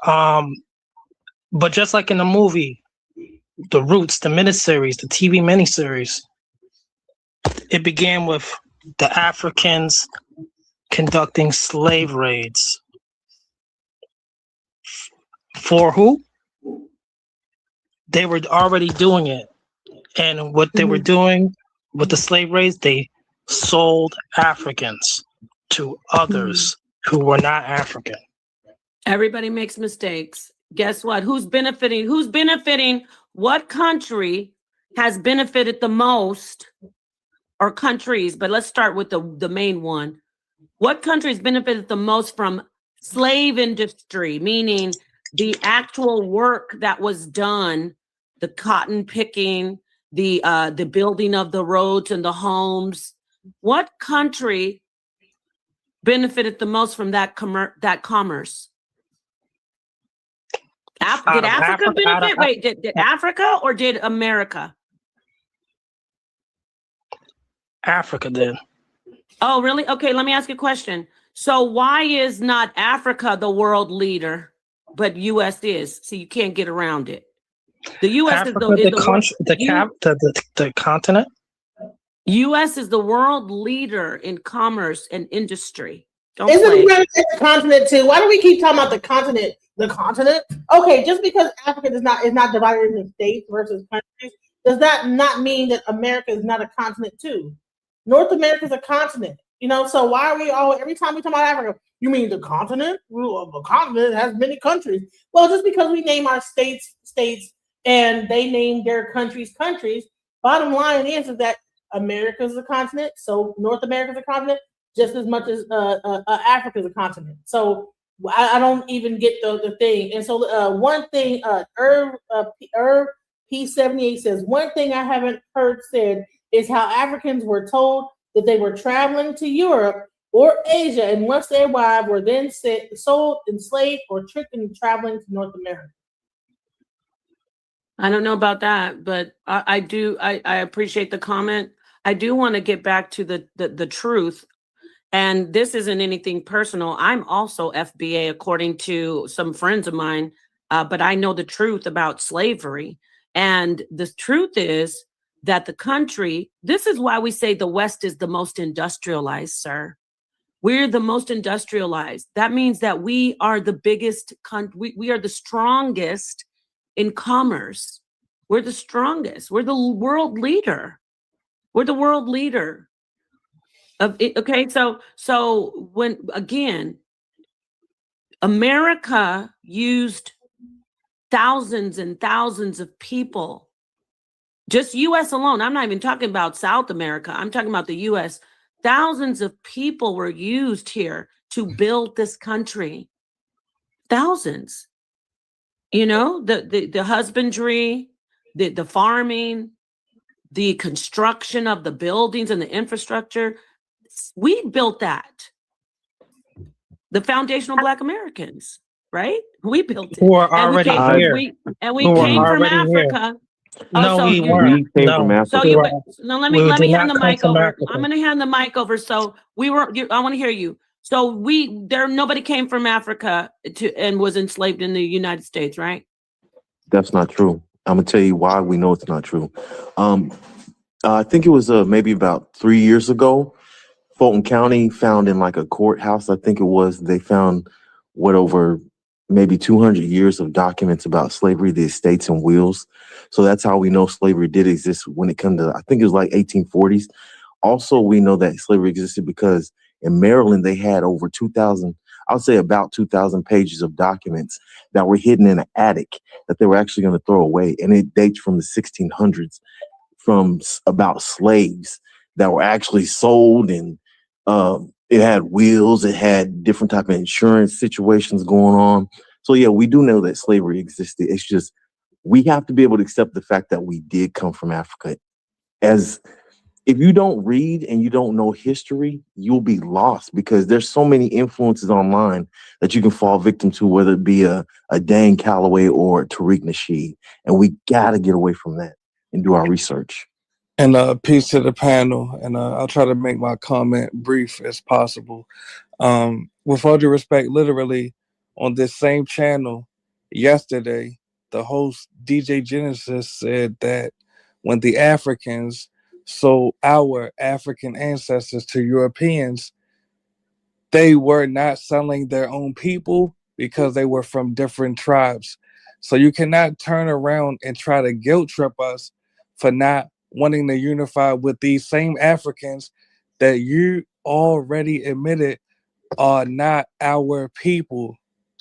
But just like in the movie, the Roots, the miniseries, the TV miniseries, it began with the Africans conducting slave raids. For who? They were already doing it. And what they were doing with the slave raids, they sold Africans to others who were not African. Everybody makes mistakes. Guess what? Who's benefiting? Who's benefiting? What country has benefited the most, or countries? But let's start with the main one. What countries benefited the most from slave industry, meaning the actual work that was done, the cotton picking, the building of the roads and the homes? What country benefited the most from that commerce? Did Africa benefit? Wait, did Africa or did America? Africa did. Oh, really? Okay, let me ask you a question. So why is not Africa the world leader, but U.S. is? So you can't get around it. The U.S. Africa, is the continent. U.S. is the world leader in commerce and industry. Don't Isn't play. the United States a continent too? Why do we keep talking about the continent? The continent? Okay, just because Africa is not divided into states versus countries, does that not mean that America is not a continent too? North America is a continent, So why are we every time we talk about Africa? You mean the continent? Well, the continent has many countries. Well, just because we name our states, and they named their countries. Bottom line is that America is a continent, so North America is a continent just as much as Africa is a continent. So I don't even get the thing. And so one thing, Irv P78 says, one thing I haven't heard said is how Africans were told that they were traveling to Europe or Asia, and once they arrived, were then sold, enslaved, or tricked into traveling to North America. I don't know about that, but I do. I appreciate the comment. I do want to get back to the truth. And this isn't anything personal. I'm also FBA, according to some friends of mine, but I know the truth about slavery. And the truth is that the country, this is why we say the West is the most industrialized, sir. We're the most industrialized. That means that we are the biggest, we are the strongest in commerce. We're the strongest. We're the world leader. We're the world leader. Okay, so when, again, America used thousands and thousands of people, just US alone. I'm not even talking about South America. I'm talking about the US. Thousands of people were used here to build this country. Thousands. You know, the husbandry, the farming, the construction of the buildings and the infrastructure. We built that. The foundational Black Americans, right? We built it. Who are already here. We came from Africa. No, we weren't. We came from Africa. So let me hand the mic over. Africa. I'm going to hand the mic over. So we were. I want to hear you. So nobody came from Africa and was enslaved in the United States, right? That's not true. I'm gonna tell you why we know it's not true. I think it was maybe about 3 years ago. Fulton County found in like a courthouse, I think it was, they found over maybe 200 years of documents about slavery, the estates and wills. So that's how we know slavery did exist when it comes to, I think it was like 1840s. Also, we know that slavery existed because in Maryland, they had over 2,000, I would say about 2,000 pages of documents that were hidden in an attic that they were actually going to throw away. And it dates from the 1600s, from about slaves that were actually sold, and it had wills, it had different type of insurance situations going on. So yeah, we do know that slavery existed. It's just we have to be able to accept the fact that we did come from Africa. As if you don't read and you don't know history, you'll be lost because there's so many influences online that you can fall victim to, whether it be a Dan Calloway or Tariq Nasheed. And we got to get away from that and do our research. And peace to the panel. And I'll try to make my comment brief as possible. With all due respect, literally on this same channel yesterday, the host DJ Genesis said that when the Africans sold our African ancestors to Europeans, they were not selling their own people because they were from different tribes. So you cannot turn around and try to guilt trip us for not wanting to unify with these same Africans that you already admitted are not our people,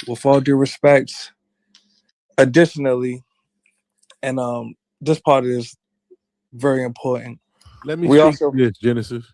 with all due respect. Additionally, and this part is very important. Let me speak to this, Genesis.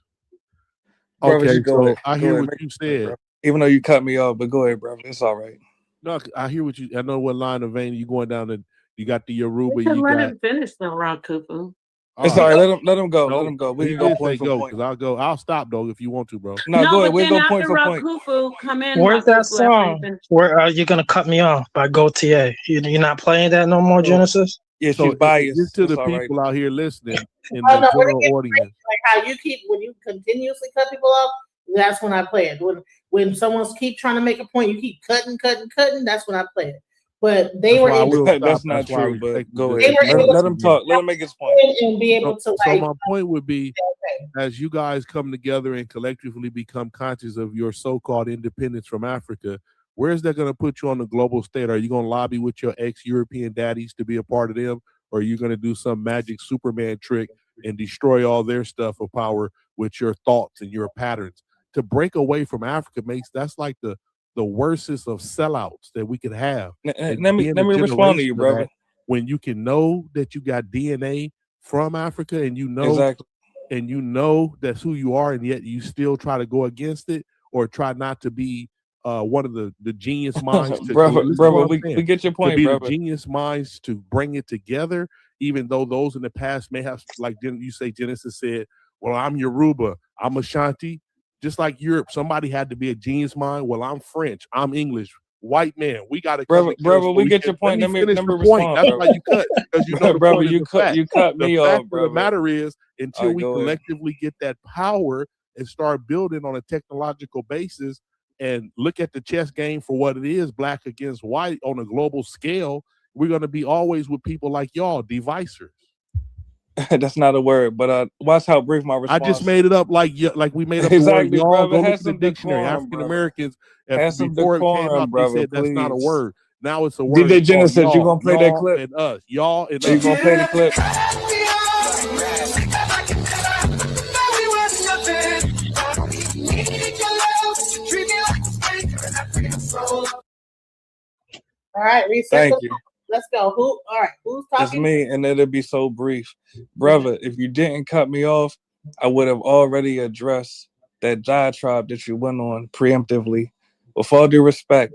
Okay, so I hear what you said. Even though you cut me off, but go ahead, bro. It's all right. No, I hear what you. I know what line of vein you going down. And you got the Yoruba. You you let got. him finish though, Rob Kufu. It's all right. Let him go. Let him go. We can go point for point. I'll go. I'll stop though if you want to, bro. No, go ahead. We'll go point for point. Kufu, come in. Where's that song? Where are you gonna cut me off by Gautier? You're not playing that no more, Genesis? Yeah, so she's biased. Just to the people out here listening in the general audience. Like how you keep when you continuously cut people off, that's when I play it. When someone's keep trying to make a point, you keep cutting. That's when I play it. But they were able to. That's not true. But go ahead. Let him talk. Let him make his point. And be able to. So my point would be, as you guys come together and collectively become conscious of your so-called independence from Africa, where is that going to put you on the global stage? Are you going to lobby with your ex-European daddies to be a part of them, or are you going to do some magic Superman trick and destroy all their stuff of power with your thoughts and your patterns? To break away from Africa that's like the worstest of sellouts that we could have. Let me respond to you, brother. when you can know that you got DNA from Africa and Exactly. and you know that's who you are, and yet you still try to go against it or try not to be one of the genius minds to brother, listen to brother, what I'm we saying, get your to point, be the brother. genius minds to bring it together, even though those in the past may have, like you say, Genesis said, well, I'm Yoruba, I'm Ashanti. Just like Europe, somebody had to be a genius mind. Well, I'm French, I'm English, white man. We got to come together. Brother, So we we get can, your point. let me finish Let me the point. respond, That's brother. why you cut, because you know the brother, point is you the cut fact. you cut The me fact off, of the brother. matter is, until All right, we go ahead. collectively get that power and start building on a technological basis and look at the chess game for what it is, black against white on a global scale, we're going to be always with people like y'all, devisers. That's not a word, but watch how brief my response. I just made it up like we made up the word exactly, y'all. brother. Go look Have at the some dictionary. decorum, African Americans, Have some before it came decorum, out, they brother, said that's not a please. word. Now it's a word. DJ It's called Genesis, you y'all, gonna play that y'all clip? and us. Y'all and Are you us. gonna play the clip? All right, reset. Thank you. Let's go. All right, who's talking? It's me, and it'll be so brief. Brother, if you didn't cut me off, I would have already addressed that diatribe that you went on preemptively. With all due respect,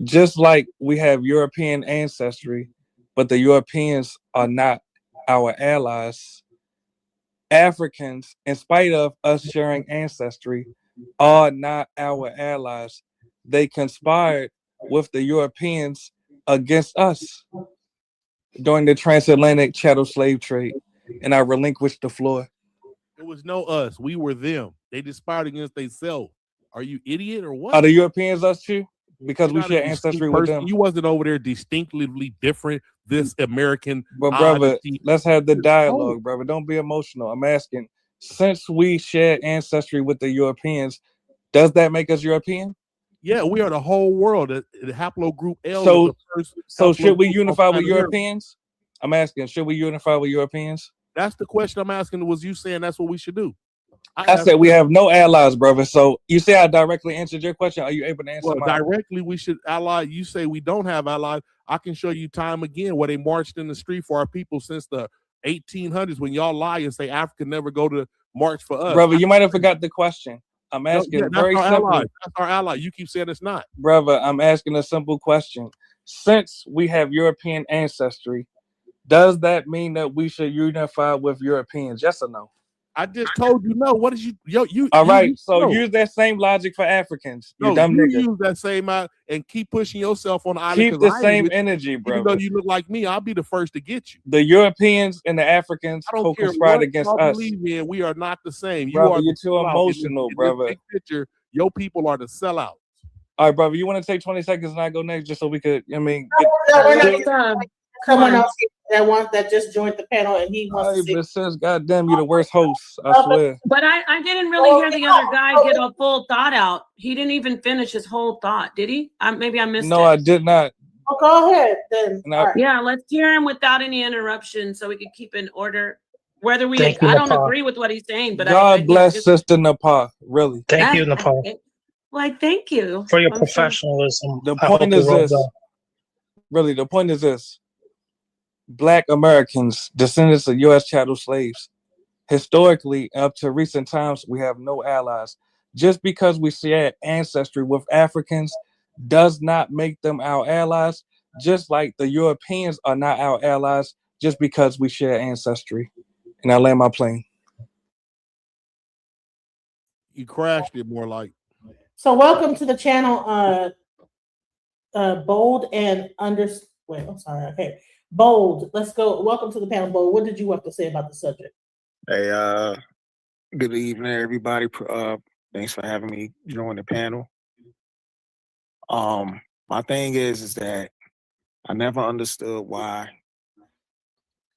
just like we have European ancestry, but the Europeans are not our allies, Africans, in spite of us sharing ancestry, are not our allies. They conspired with the Europeans against us during the transatlantic chattel slave trade, and I relinquished the floor. It was no us. We were them. They conspired against themselves. Are you idiot or what? Are the Europeans us too? Because You're we not a share distinct ancestry with person. them. You wasn't over there distinctively different. This American But brother, oddity. let's have the No. dialogue, brother. Don't be emotional. I'm asking, since we share ancestry with the Europeans, does that make us European? Yeah, we are the whole world. The haplogroup L So, was the first. so should we haplogroup on unify with planet Earth. Europeans? I'm asking, should we unify with Europeans? That's the question I'm asking. Was you saying that's what we should do? I said we have no allies, brother. So you say I directly answered your question. Are you able to answer Well, mine? directly, we should ally. You say we don't have allies. I can show you time again where they marched in the street for our people since the 1800s. When y'all lie and say Africa never go to march for us, brother, you might have forgot the question. I'm asking that's very our simple. ally. That's our ally. You keep saying it's not, brother. I'm asking a simple question. Since we have European ancestry, does that mean that we should unify with Europeans? Yes or no? I just told you no. What is you? All right. You, so no. use that same logic for Africans. You No, dumb you nigga. use that same out and keep pushing yourself on the island. Keep the same energy, brother. Even though you look like me, I'll be the first to get you. The Europeans and the Africans I don't care co-conspired what against y'all us. believe in. We are not the same. Brother, you you're too emotional, brother. In this big picture, your people are the sellouts. All right, brother. You want to take 20 seconds and I go next, just so we could? I mean, Someone else that just joined the panel and he wants to say. But sis, goddamn, you the worst host. I swear. But I didn't really hear the other guy get a full thought out. He didn't even finish his whole thought, did he? Maybe I missed it. No, I did not. Oh, go ahead then. Yeah, let's hear him without any interruption so we can keep in order. Whether we, Thank you, I don't Nepal. agree with what he's saying, but God bless Sister Nepal. Really. Thank you, Nepal. Well, thank you for your professionalism. The point is this. Really, the point is this. Black Americans, descendants of U.S. chattel slaves, historically, up to recent times, we have no allies. Just because we share ancestry with Africans does not make them our allies, just like the Europeans are not our allies just because we share ancestry. And I land my plane. You crashed it more like. So welcome to the channel, Bold and wait, I'm sorry. Okay. Bold, let's go. Welcome to the panel, Bold. What did you have to say about the subject? Hey, good evening, everybody. Thanks for having me join the panel. My thing is that I never understood why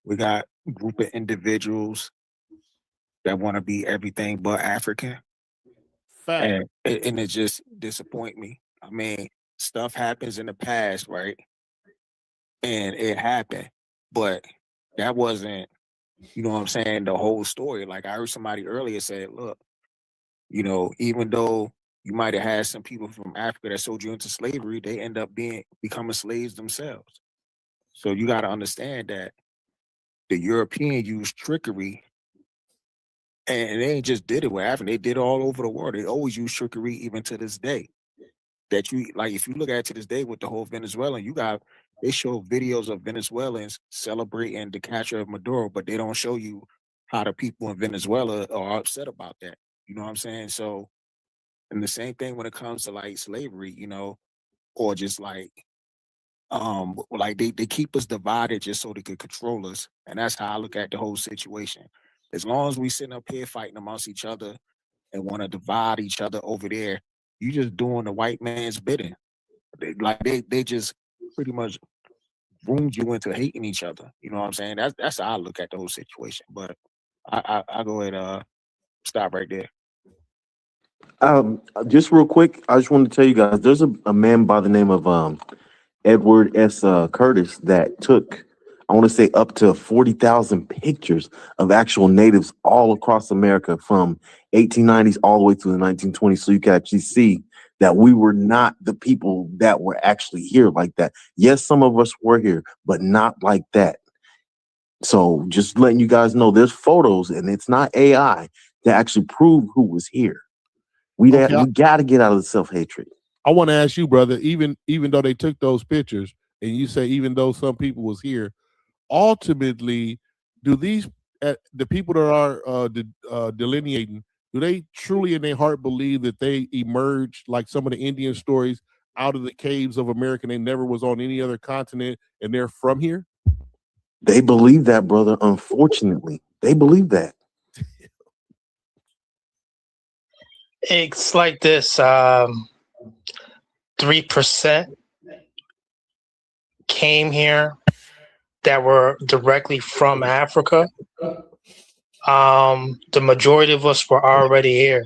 we got a group of individuals that want to be everything but African. Fact. And it just disappoint me. I mean, stuff happens in the past, right? And it happened, but that wasn't, you know what I'm saying, the whole story. Like I heard somebody earlier say, look, you know, even though you might have had some people from Africa that sold you into slavery, they end up becoming slaves themselves. So you got to understand that the European used trickery, and they ain't just did it with Africa. They did it all over the world. They always use trickery even to this day. That you like, if you look at it to this day with the whole Venezuelan, they show videos of Venezuelans celebrating the capture of Maduro, but they don't show you how the people in Venezuela are upset about that. You know what I'm saying? So, and the same thing when it comes to like slavery, or just like they keep us divided just so they could control us. And that's how I look at the whole situation. As long as we sitting up here fighting amongst each other and want to divide each other over there, you just doing the white man's bidding. They just pretty much groomed you into hating each other. You know what I'm saying? That's how I look at the whole situation. But I go ahead stop right there. Just real quick, I just wanted to tell you guys, there's a man by the name of Edward S. Curtis that took, I want to say, up to 40,000 pictures of actual natives all across America from 1890s all the way to the 1920s. So you can actually see that we were not the people that were actually here like that. Yes, some of us were here, but not like that. So just letting you guys know, there's photos, and it's not AI, to actually prove who was here. We got to get out of the self-hatred. I want to ask you, brother, even though they took those pictures, and you say even though some people was here, ultimately, do these the people that are delineating, do they truly in their heart believe that they emerged like some of the Indian stories out of the caves of America and they never was on any other continent and they're from here? They believe that, brother. Unfortunately, they believe that. It's like this: 3% came here that were directly from Africa. The majority of us were already here.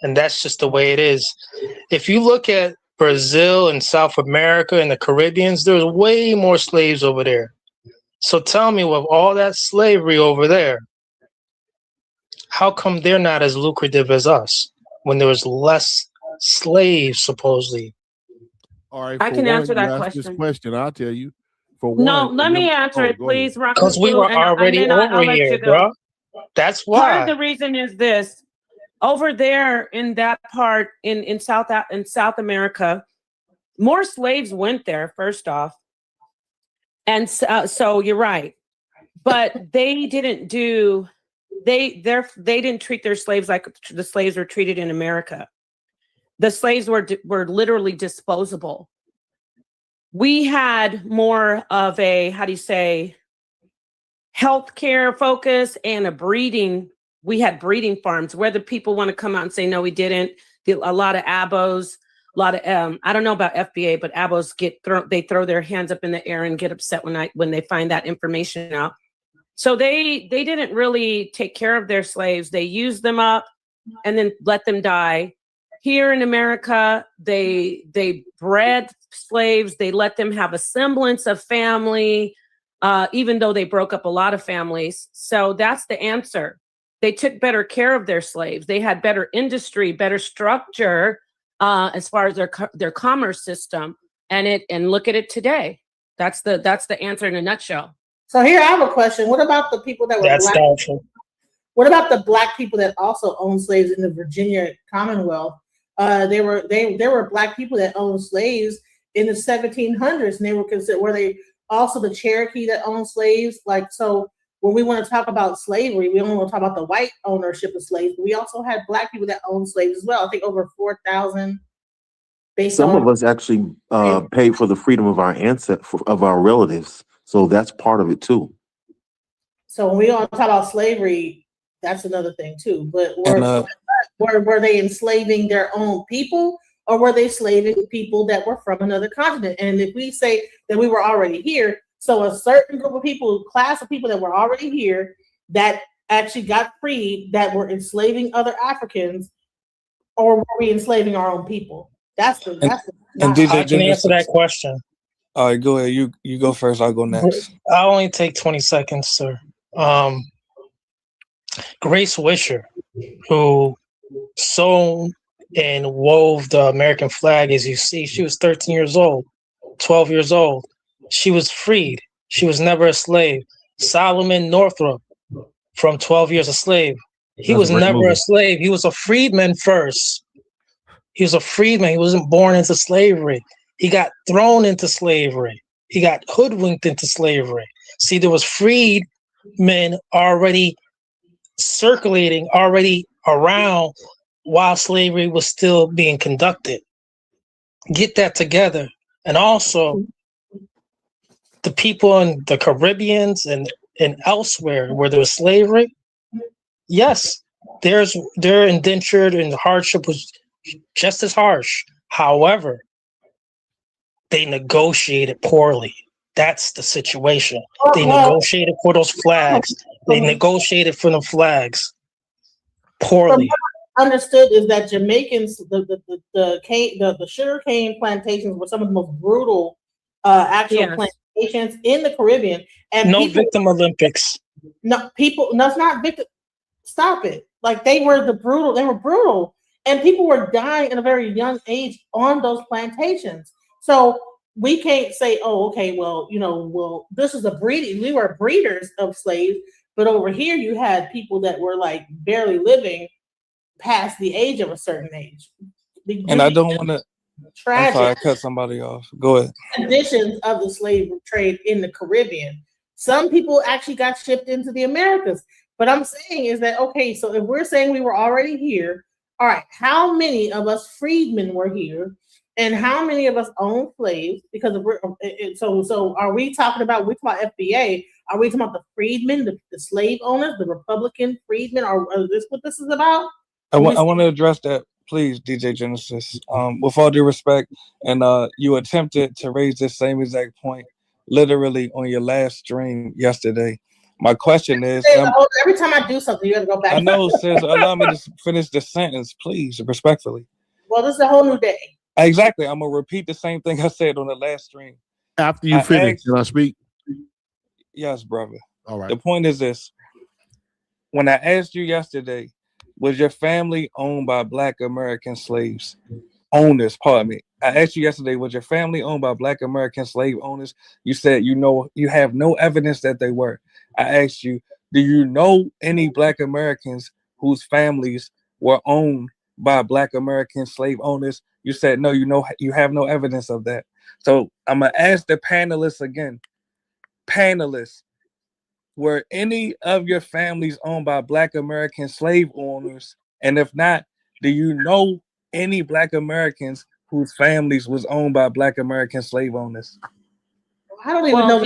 And that's just the way it is. If you look at Brazil and South America and the Caribbeans, there's way more slaves over there. So tell me, with all that slavery over there, how come they're not as lucrative as us when there was less slaves, supposedly? All right, I can answer that question. This question, I'll tell you. For No, one, let me answer it, please, because we were already over here, bro. That's why. Part of the reason is this: over there in that part in South America, more slaves went there. First off, and so you're right, but they didn't treat their slaves like the slaves were treated in America. The slaves were literally disposable. We had more of a, how do you say, healthcare focus and we had breeding farms. Whether people want to come out and say, no, we didn't. A lot of abos, a lot of, I don't know about FBA, but abos they throw their hands up in the air and get upset when they find that information out. So they didn't really take care of their slaves. They used them up and then let them die. Here in America, they bred slaves. They let them have a semblance of family, even though they broke up a lot of families. So that's the answer. They took better care of their slaves. They had better industry, better structure as far as their commerce system. And look at it today. That's the answer in a nutshell. So here I have a question. What about the people that were That's black? doubtful. What about the black people that also owned slaves in the Virginia Commonwealth? There were black people that owned slaves in the 1700s, and they were considered. Were they also the Cherokee that owned slaves? Like, so when we want to talk about slavery, we only want to talk about the white ownership of slaves, but we also had black people that owned slaves as well. I think over 4,000. Some of us actually paid for the freedom of our of our relatives, so that's part of it too. So when we want to talk about slavery, that's another thing too. But were they enslaving their own people, or were they enslaving people that were from another continent? And if we say that we were already here, so a certain group of people, class of people that were already here that actually got freed, that were enslaving other Africans, or were we enslaving our own people? I can answer that question. All right, go ahead. You go first. I'll go next. I'll only take 20 seconds, sir. Grace Wisher, who sewn and wove the American flag, as you see, she was 13 years old, 12 years old. she was freed. She was never a slave. Solomon Northrop from 12 Years a Slave. He That's a was great never movie. a slave. He was a freedman first. He was a freedman. He wasn't born into slavery. He got thrown into slavery. He got hoodwinked into slavery. See, there was freed men already circulating, already around while slavery was still being conducted. Get that together. And also, the people in the Caribbeans and elsewhere where there was slavery, yes, they're indentured and the hardship was just as harsh. However, they negotiated poorly. That's the situation. They negotiated for those flags. They negotiated for the flags poorly. Understood is that Jamaicans, the sugar cane plantations were some of the most brutal actual plantations in the Caribbean. And no people, victim Olympics. No, it's not victim. Stop it. Like they were brutal. And people were dying at a very young age on those plantations. So we can't say, oh, okay, well, this is we were breeders of slaves, but over here you had people that were like barely living past the age of a certain age. And I don't want to. I'm sorry, I Tragic cut somebody off. Go ahead. conditions of the slave trade in the Caribbean. Some people actually got shipped into the Americas. But I'm saying is that, okay, so if we're saying we were already here, all right, how many of us freedmen were here? And how many of us own slaves? Because if we're so are we talking about FBA? Are we talking about the freedmen, the slave owners, the Republican freedmen? Is this what this is about? I want to address that, please, DJ Genesis. With all due respect, and you attempted to raise this same exact point literally on your last stream yesterday. My question is, every time I do something, you have to go back. I know, sis. Allow me to finish the sentence, please, respectfully. Well, this is a whole new day. Exactly. I'm gonna repeat the same thing I said on the last stream. After you finish, can I speak? Yes, brother. All right. The point is this: when I asked you yesterday, was your family owned by Black American slaves? Owners, pardon me. I asked you yesterday, was your family owned by Black American slave owners? You said you have no evidence that they were. I asked you, do you know any Black Americans whose families were owned by Black American slave owners? You said no, you have no evidence of that. So I'm gonna ask the panelists again. Panelists, were any of your families owned by Black American slave owners? And if not, do you know any Black Americans whose families was owned by Black American slave owners? I don't even know.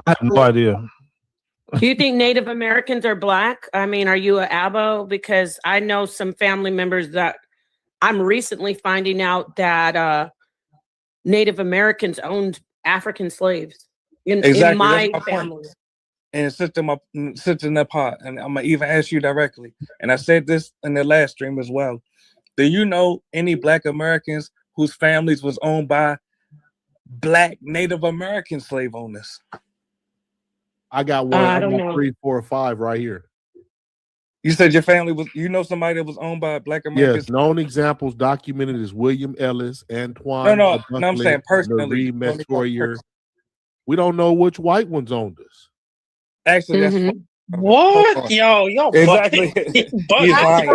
I have no idea. Do you think Native Americans are Black? I mean, are you an abo? Because I know some family members that I'm recently finding out that Native Americans owned African slaves in my family. And Sister Nepal, and I'm gonna even ask you directly. And I said this in the last stream as well. Do you know any Black Americans whose families was owned by Black Native American slave owners? I got one. I got 3, 4, or 5 right here. You said your family was. You know somebody that was owned by Black Americans? Yes, known examples documented is William Ellis, Antoine. No, I'm saying personally. We don't know which white ones owned us. Actually, that's what? Yo, exactly. He's lying.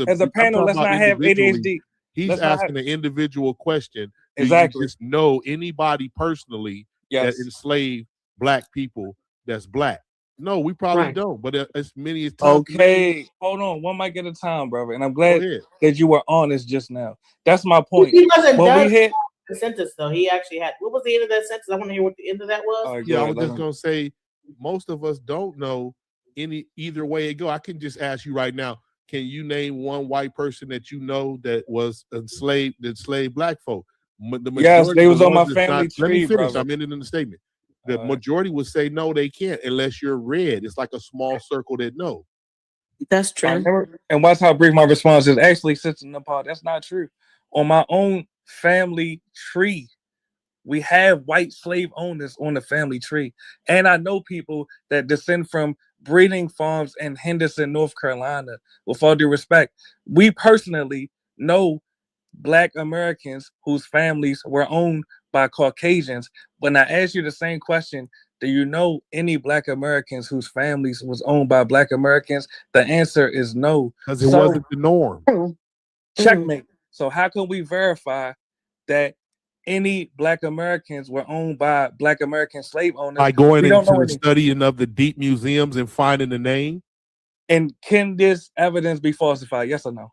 As a panel, let's not have ADHD. He's asking an individual question. Exactly. Do you just know anybody personally that enslaved Black people that's Black? No, we probably don't. But as many as times. Okay, hold on. One mic at a time, brother. And I'm glad that you were honest just now. That's my point. He wasn't done we hit the sentence though. He actually had. What was the end of that sentence? I want to hear what the end of that was. I was just gonna say most of us don't know either way it go. I can just ask you right now. Can you name one white person that you know that was enslaved Black folk? Yes, they was on my family tree. Let me finish. Brother. I'm ending the statement. The majority would say no, they can't unless you're red. It's like a small circle that no. That's true. And watch how brief my response is. Actually, Sister Nepal, that's not true. On my own family tree, we have white slave owners on the family tree. And I know people that descend from breeding farms in Henderson, North Carolina. With all due respect, we personally know Black Americans whose families were owned by Caucasians. When I ask you the same question, do you know any Black Americans whose families was owned by Black Americans? The answer is no. Because it wasn't the norm. Checkmate. So how can we verify that any Black Americans were owned by Black American slave owners? By going We don't into know the any. studying of the deep museums and finding the name? And can this evidence be falsified? Yes or no?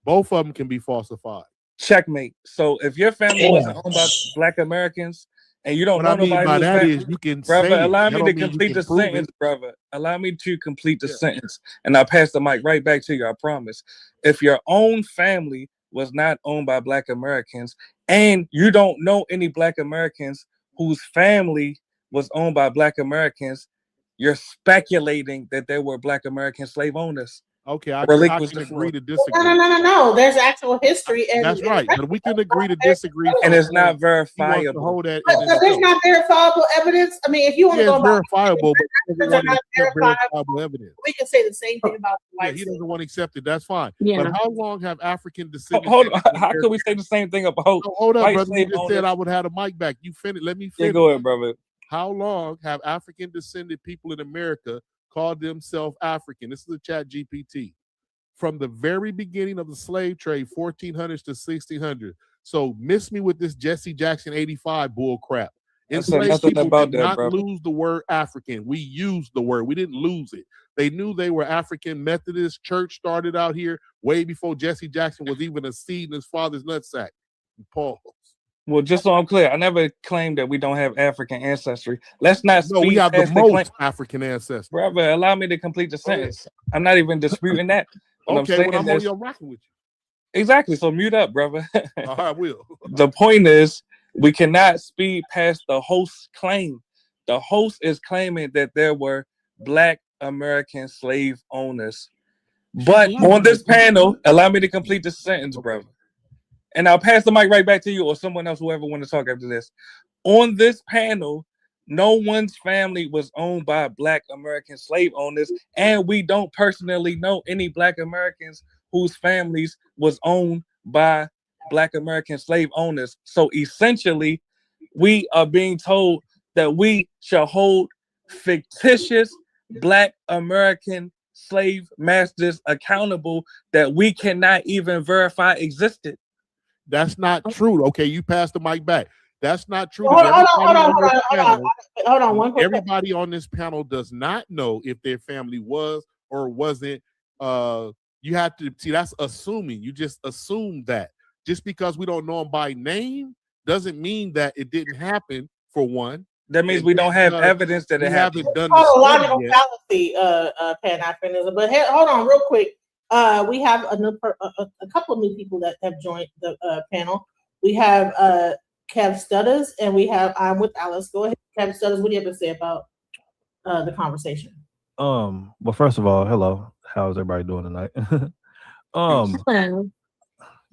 Both of them can be falsified. Checkmate. So if your family wasn't owned by Black Americans and you don't What know I mean nobody by who's that family, is you can brother, say it. allow That me to don't mean you complete can the prove sentence, it. brother. Allow me to complete the sentence, and I'll pass the mic right back to you. I promise. If your own family was not owned by Black Americans, and you don't know any Black Americans whose family was owned by Black Americans, you're speculating that there were Black American slave owners. Okay, I Relinquish can the floor. agree to No, disagree. no. There's actual history, and That's right, but we can agree to disagree. And it's not He wants to verifiable. hold that but in his there's notes. not verifiable evidence. I mean, if you want to Yeah, go it's about verifiable, but he doesn't they're want to not accept verifiable, verifiable evidence. we can say the same thing about the Yeah, white he slave. doesn't want to accept it. That's fine. Yeah. But how long have African descendants? Hold on. How can we say the same thing about Hold up, white brother. You slave just said owners? I would have the mic back. You finish. Let me Yeah, finish. go ahead, brother. How long have African descended people in America called themselves African? This is a chat GPT. From the very beginning of the slave trade, 1400s to 1600s. So miss me with this Jesse Jackson 85 bull crap. Enslaved nothing people about did that, not brother. lose the word African. We used the word. We didn't lose it. They knew they were African. Methodist Church started out here way before Jesse Jackson was even a seed in his father's nutsack. Pause. Well, just so I'm clear, I never claimed that we don't have African ancestry. Let's not No, we speed have the past the claim. most African ancestors. Brother, allow me to complete the sentence. I'm not even disputing that. What Okay, I'm saying when I'm on is your rocking with exactly. So mute up, brother. you. I will. The point is, we cannot speed past the host's claim. The host is claiming that there were Black American slave owners. But on this panel, allow me to complete the sentence, brother. And I'll pass the mic right back to you or someone else, whoever want to talk after this. On this panel, no one's family was owned by Black American slave owners, and we don't personally know any Black Americans whose families was owned by Black American slave owners. So essentially, we are being told that we shall hold fictitious Black American slave masters accountable that we cannot even verify existed. That's not true. Okay, you passed the mic back. That's not true. Hold on. One quick. Everybody on this panel does not know if their family was or wasn't. You have to see. That's assuming. You just assume that. Just because we don't know them by name doesn't mean that it didn't happen. For one, that means we don't have evidence that it happened. Haven't done a logical fallacy, Pan-Africanism. But hold on, real quick. We have a couple of new people that have joined the panel. We have Kev Studders, and we have I'm with Alice. Go ahead, Kev Studders. What do you have to say about the conversation? Well, first of all, hello. How's everybody doing tonight? Hello.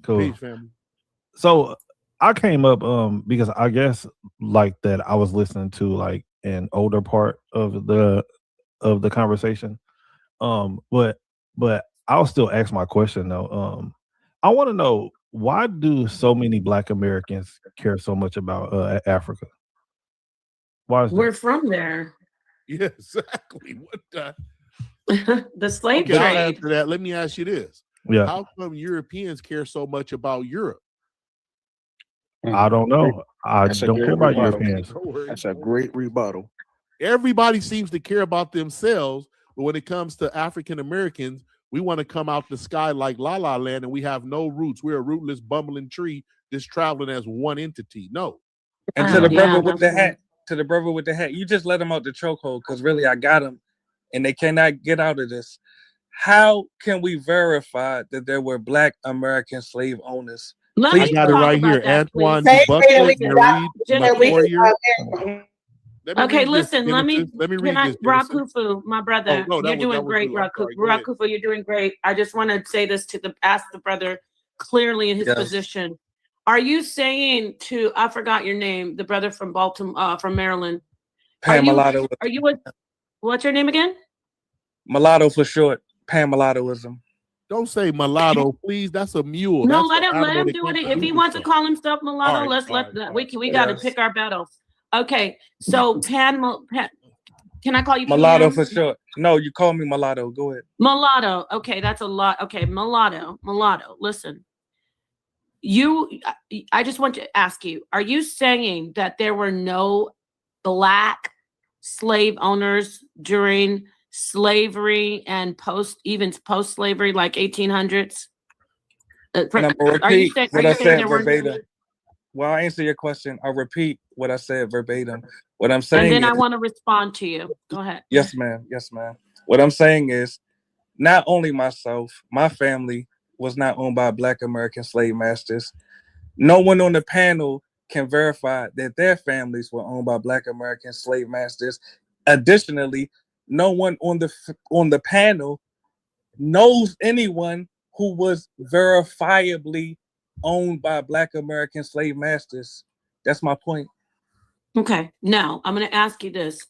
Cool. Peace, family. So I came up because I guess like that I was listening to like an older part of the conversation. But I'll still ask my question though. I want to know, why do so many Black Americans care so much about Africa? Why is We're that? from there. Yeah, exactly. What the? The slave Okay, trade. after that, let me ask you this. Yeah. How come Europeans care so much about Europe? I don't know. I don't care about Europeans. That's a great rebuttal. Everybody seems to care about themselves, but when it comes to African Americans, we want to come out the sky like La La Land, and we have no roots. We're a rootless, bumbling tree just traveling as one entity. No. And to the brother with the hat, you just let him out the chokehold because really I got him, and they cannot get out of this. How can we verify that there were Black American slave owners? I got it right here. Antoine Buckler, Okay, listen, let me read this. Rob Kufu, my brother. Oh, no, you're doing great, Rob Kufu. You're doing great. I just want to say this to ask the brother clearly in his position. Are you saying to, I forgot your name, the brother from Baltimore, from Maryland? Are you what's your name again? Mulatto for short. Pan-mulattoism. Don't say mulatto, please. That's a mule. No, That's an let animal him that do it. can't If he produce wants to itself. call himself mulatto, All let's right, let all right. we got to Yes. pick our battles. Okay, so Pan, can I call you Mulatto PM? for sure. No, you call me mulatto. Go ahead. Mulatto. Okay, that's a lot. Okay, mulatto. Listen, I just want to ask you, are you saying that there were no black slave owners during slavery and even post-slavery, like 1800s? And I'm gonna Are you repeat saying what I said there were? verbatim. Well, I answer your question. I'll repeat what I said verbatim. What I'm And saying then I is, want to respond to you. Go ahead. yes, ma'am. Yes, ma'am. What I'm saying is, not only myself, my family was not owned by Black American slave masters. No one on the panel can verify that their families were owned by Black American slave masters. Additionally, no one on the panel knows anyone who was verifiably owned by Black American slave masters. That's my point. Okay. Now I'm going to ask you this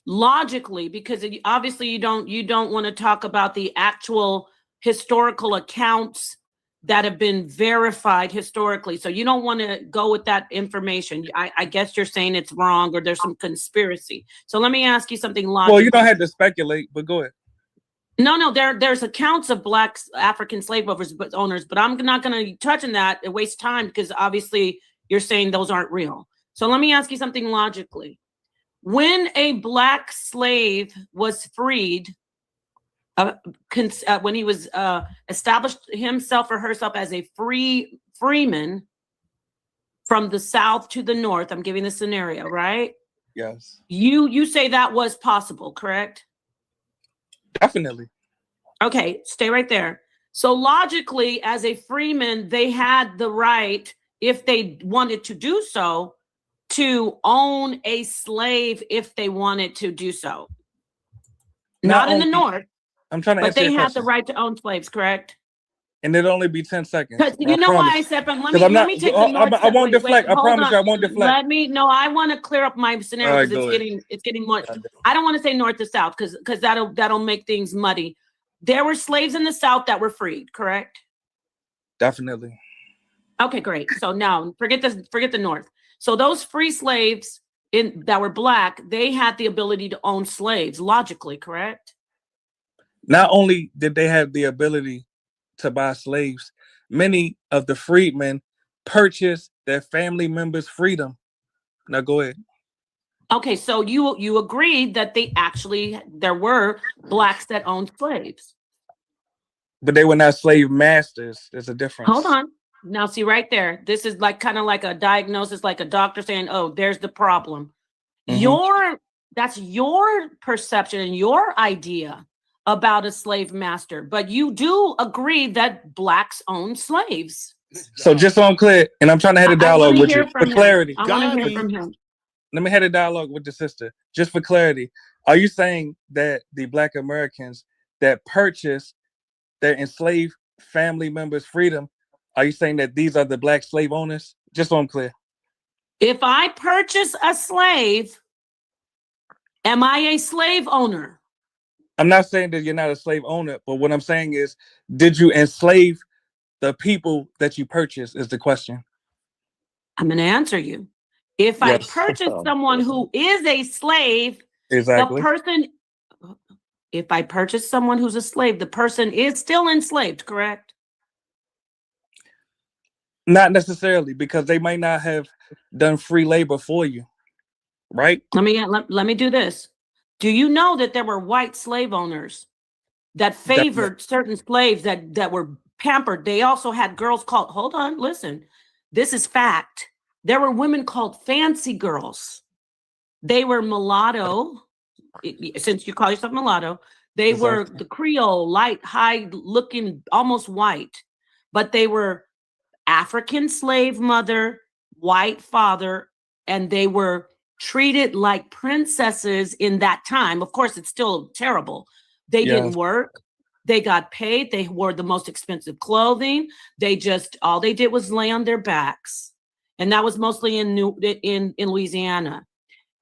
logically, because obviously you don't want to talk about the actual historical accounts that have been verified historically. So you don't want to go with that information. I guess you're saying it's wrong or there's some conspiracy. So let me ask you something logical. Well, you don't have to speculate, but go ahead. No, there's accounts of Black African slave owners, but I'm not going to touch on that and waste time because obviously you're saying those aren't real. So let me ask you something logically. When a Black slave was freed, when he was established himself or herself as a freeman from the South to the North, I'm giving the scenario, right? Yes. You say that was possible, correct? Definitely. Okay, stay right there. So logically, as a freeman, they had the right, if they wanted to do so, to own a slave if they wanted to do so. Not in the North. I'm trying to but answer they your had the question. right to own slaves, correct? And it'll only be 10 seconds. You know why I said, but let me take the North. I won't deflect. I promise you I won't deflect. I want to clear up my scenario because All right, it's getting more. I don't want to say North to South because that'll make things muddy. There were slaves in the South that were freed, correct? Definitely. Okay, great. So now forget the North. So those free slaves that were Black, they had the ability to own slaves, logically, correct? Not only did they have the ability to buy slaves, many of the freedmen purchased their family members' freedom. Now go ahead. Okay, so you agreed that there were Blacks that owned slaves. But they were not slave masters. There's a difference. Hold on. Now see right there. This is kind of like a diagnosis, like a doctor saying, "Oh, there's the problem." That's your perception and your idea about a slave master, but you do agree that Blacks own slaves. So just so I'm clear, and I'm trying to have a dialogue with you for clarity. I want to hear from him. Let me have a dialogue with the sister, just for clarity. Are you saying that the Black Americans that purchased their enslaved family members' freedom, are you saying that these are the Black slave owners? Just so I'm clear. If I purchase a slave, am I a slave owner? I'm not saying that you're not a slave owner, but what I'm saying is, did you enslave the people that you purchased is the question. I'm going to answer you. If I purchase someone who is a slave, exactly. If I purchase someone who's a slave, the person is still enslaved, correct? Not necessarily, because they might not have done free labor for you, right? Let me do this. Do you know that there were white slave owners that favored certain slaves that were pampered? They also had girls called, hold on, listen, this is fact. There were women called fancy girls. They were mulatto, since you call yourself mulatto. They were the Creole, light, high looking, almost white, but they were African slave mother, white father, and they were treated like princesses in that time. Of course, it's still terrible. They didn't work. They got paid. They wore the most expensive clothing. All they did was lay on their backs. And that was mostly in Louisiana.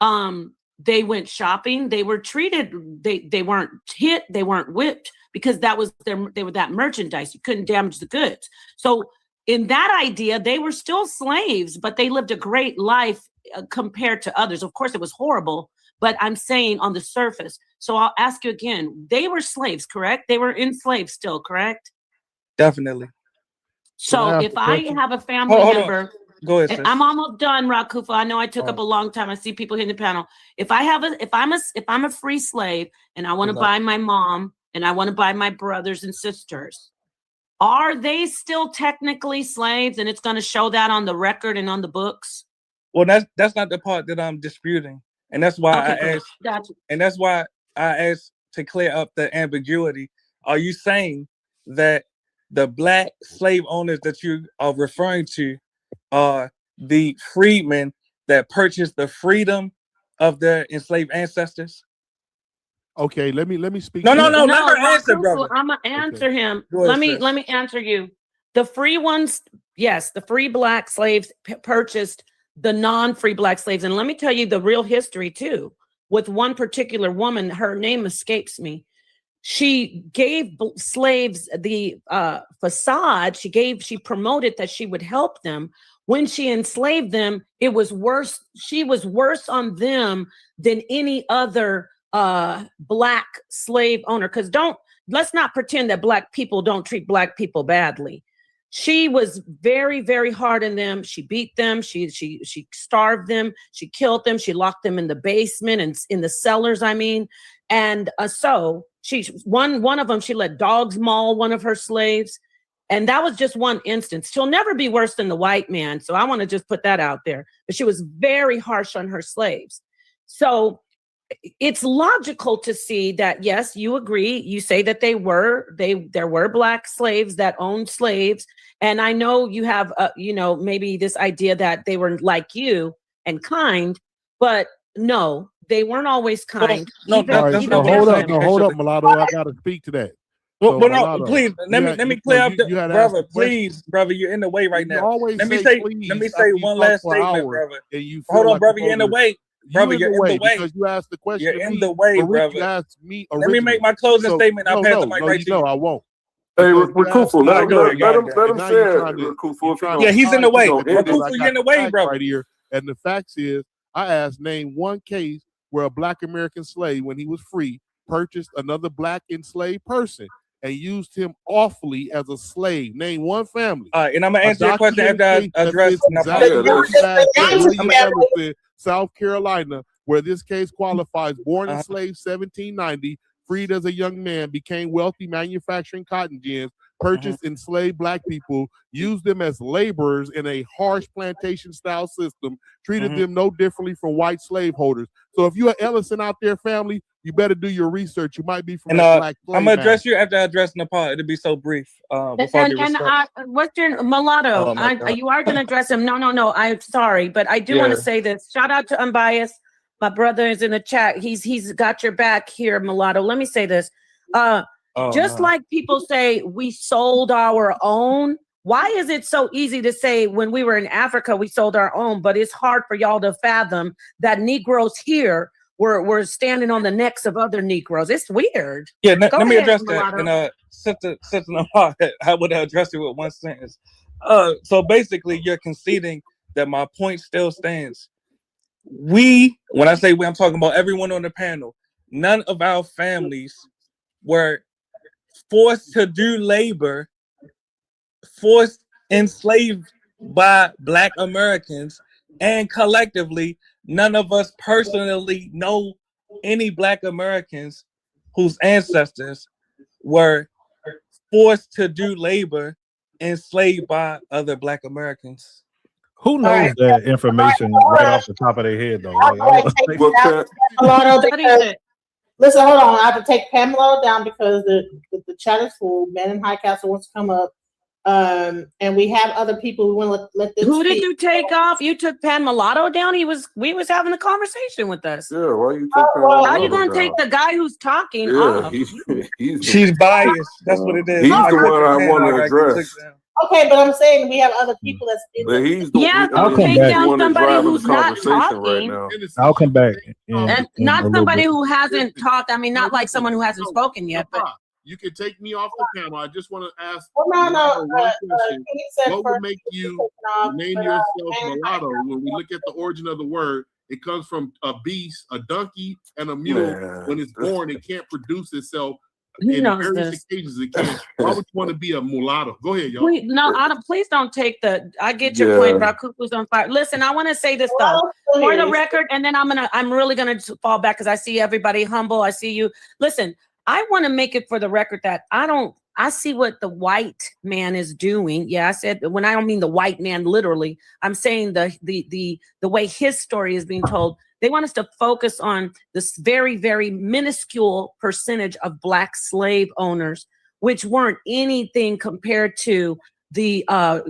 They went shopping. They were treated, they weren't hit, they weren't whipped, because that was they were that merchandise. You couldn't damage the goods. So in that idea, they were still slaves, but they lived a great life compared to others. Of course, it was horrible, but I'm saying on the surface. So I'll ask you again, they were slaves, correct? They were enslaved still, correct? Definitely. So if I have a family member, go ahead, sis. I'm almost done, Rakufa. I know I took up a long time. I see people here in the panel. If I'm a free slave and I want to buy my mom and I want to buy my brothers and sisters, are they still technically slaves? And it's going to show that on the record and on the books. Well, that's not the part that I'm disputing, and that's why I asked. Gotcha. And that's why I asked to clear up the ambiguity. Are you saying that the black slave owners that you are referring to are the freedmen that purchased the freedom of their enslaved ancestors? Okay, let me speak. No, let her answer, brother. I'm gonna answer him. Go ahead, Let me answer you. The free ones, yes, the free black slaves purchased the non-free black slaves, and let me tell you the real history too. With one particular woman, her name escapes me. She gave slaves the facade. She promoted that she would help them. When she enslaved them, it was worse. She was worse on them than any other black slave owner. Because let's not pretend that black people don't treat black people badly. She was very, very hard on them. She beat them. She starved them. She killed them. She locked them in the basement and in the cellars. And so one of them, she let dogs maul one of her slaves. And that was just one instance. She'll never be worse than the white man. So I want to just put that out there. But she was very harsh on her slaves. So it's logical to see that, yes, you agree. You say that there were black slaves that owned slaves. And I know you have, maybe this idea that they were like you and kind, but no, they weren't always kind. Hold up, Mulatto. I got to speak to that. Well, no, please let me clear up, brother. Please, brother, you're in the way right now. Let me say one last statement, brother. Hold on, brother, you're in the way. Brother, you're in the way because you asked the question. You're in the way, brother. Let me make my closing statement. I'll pass the mic right to you. No, I won't. Hey, Rakufu, let him say it. Rakufu, yeah, he's in the way. Rakufu, you're in the way, bro. Right here, and the facts is, I asked, name one case where a black American slave, when he was free, purchased another black enslaved person and used him awfully as a slave. Name one family. And I'm gonna answer your question after I address. South Carolina, where this case qualifies, born enslaved 1790, freed as a young man, became wealthy manufacturing cotton gins, purchased enslaved black people, used them as laborers in a harsh plantation style system, treated them no differently from white slaveholders. So if you're an Ellison out there, family, you better do your research. You might be from that black slave. I'm gonna address you after I address Nepal. It'll be so brief. What's your mulatto? You are gonna address him. No. I'm sorry, but I do want to say this. Shout out to Unbiased. My brother is in the chat. He's got your back here, mulatto. Let me say this. Like people say we sold our own. Why is it so easy to say when we were in Africa we sold our own, but it's hard for y'all to fathom that Negroes here were standing on the necks of other Negroes? It's weird. Yeah, let me address that. And Sister Nepal, I would address it with one sentence. So basically, you're conceding that my point still stands. When I say we, I'm talking about everyone on the panel. None of our families were forced to do labor, forced enslaved by Black Americans, and collectively, none of us personally know any Black Americans whose ancestors were forced to do labor enslaved by other Black Americans. Who knows that information right off the top of their head, though? Listen, hold on. I have to take Pamela down because the chat is full. Man in High Castle wants to come up. And we have other people who want to let them Who did you take off? You took Pan Mulatto down? We was having a conversation with us. Yeah, why you take How are you gonna take the guy who's talking off? She's biased. That's what it is. He's the one I want to address. Okay, but I'm saying we have other people that's in but he's take down somebody who's not talking. Right now. I'll come back. And not somebody who hasn't talked. I mean, not like someone who hasn't spoken yet, but You can take me off the panel. I just want to ask No. one question. What would first, make you name yourself mulatto? When we look at the origin of the word, it comes from a beast, a donkey, and a mule. Man. When it's born, it can't produce itself. He In knows various this. occasions, it can. Why would you want to be a mulatto? Go ahead, y'all. Please don't take the. I get your Yeah. point about cuckoos on fire. Listen, I want to say this though, for the record, and then I'm really gonna fall back because I see everybody humble. I see you. Listen, I want to make it for the record that I see what the white man is doing. Yeah, I said when I don't mean the white man literally, I'm saying the way his story is being told. They want us to focus on this very, very minuscule percentage of Black slave owners, which weren't anything compared to the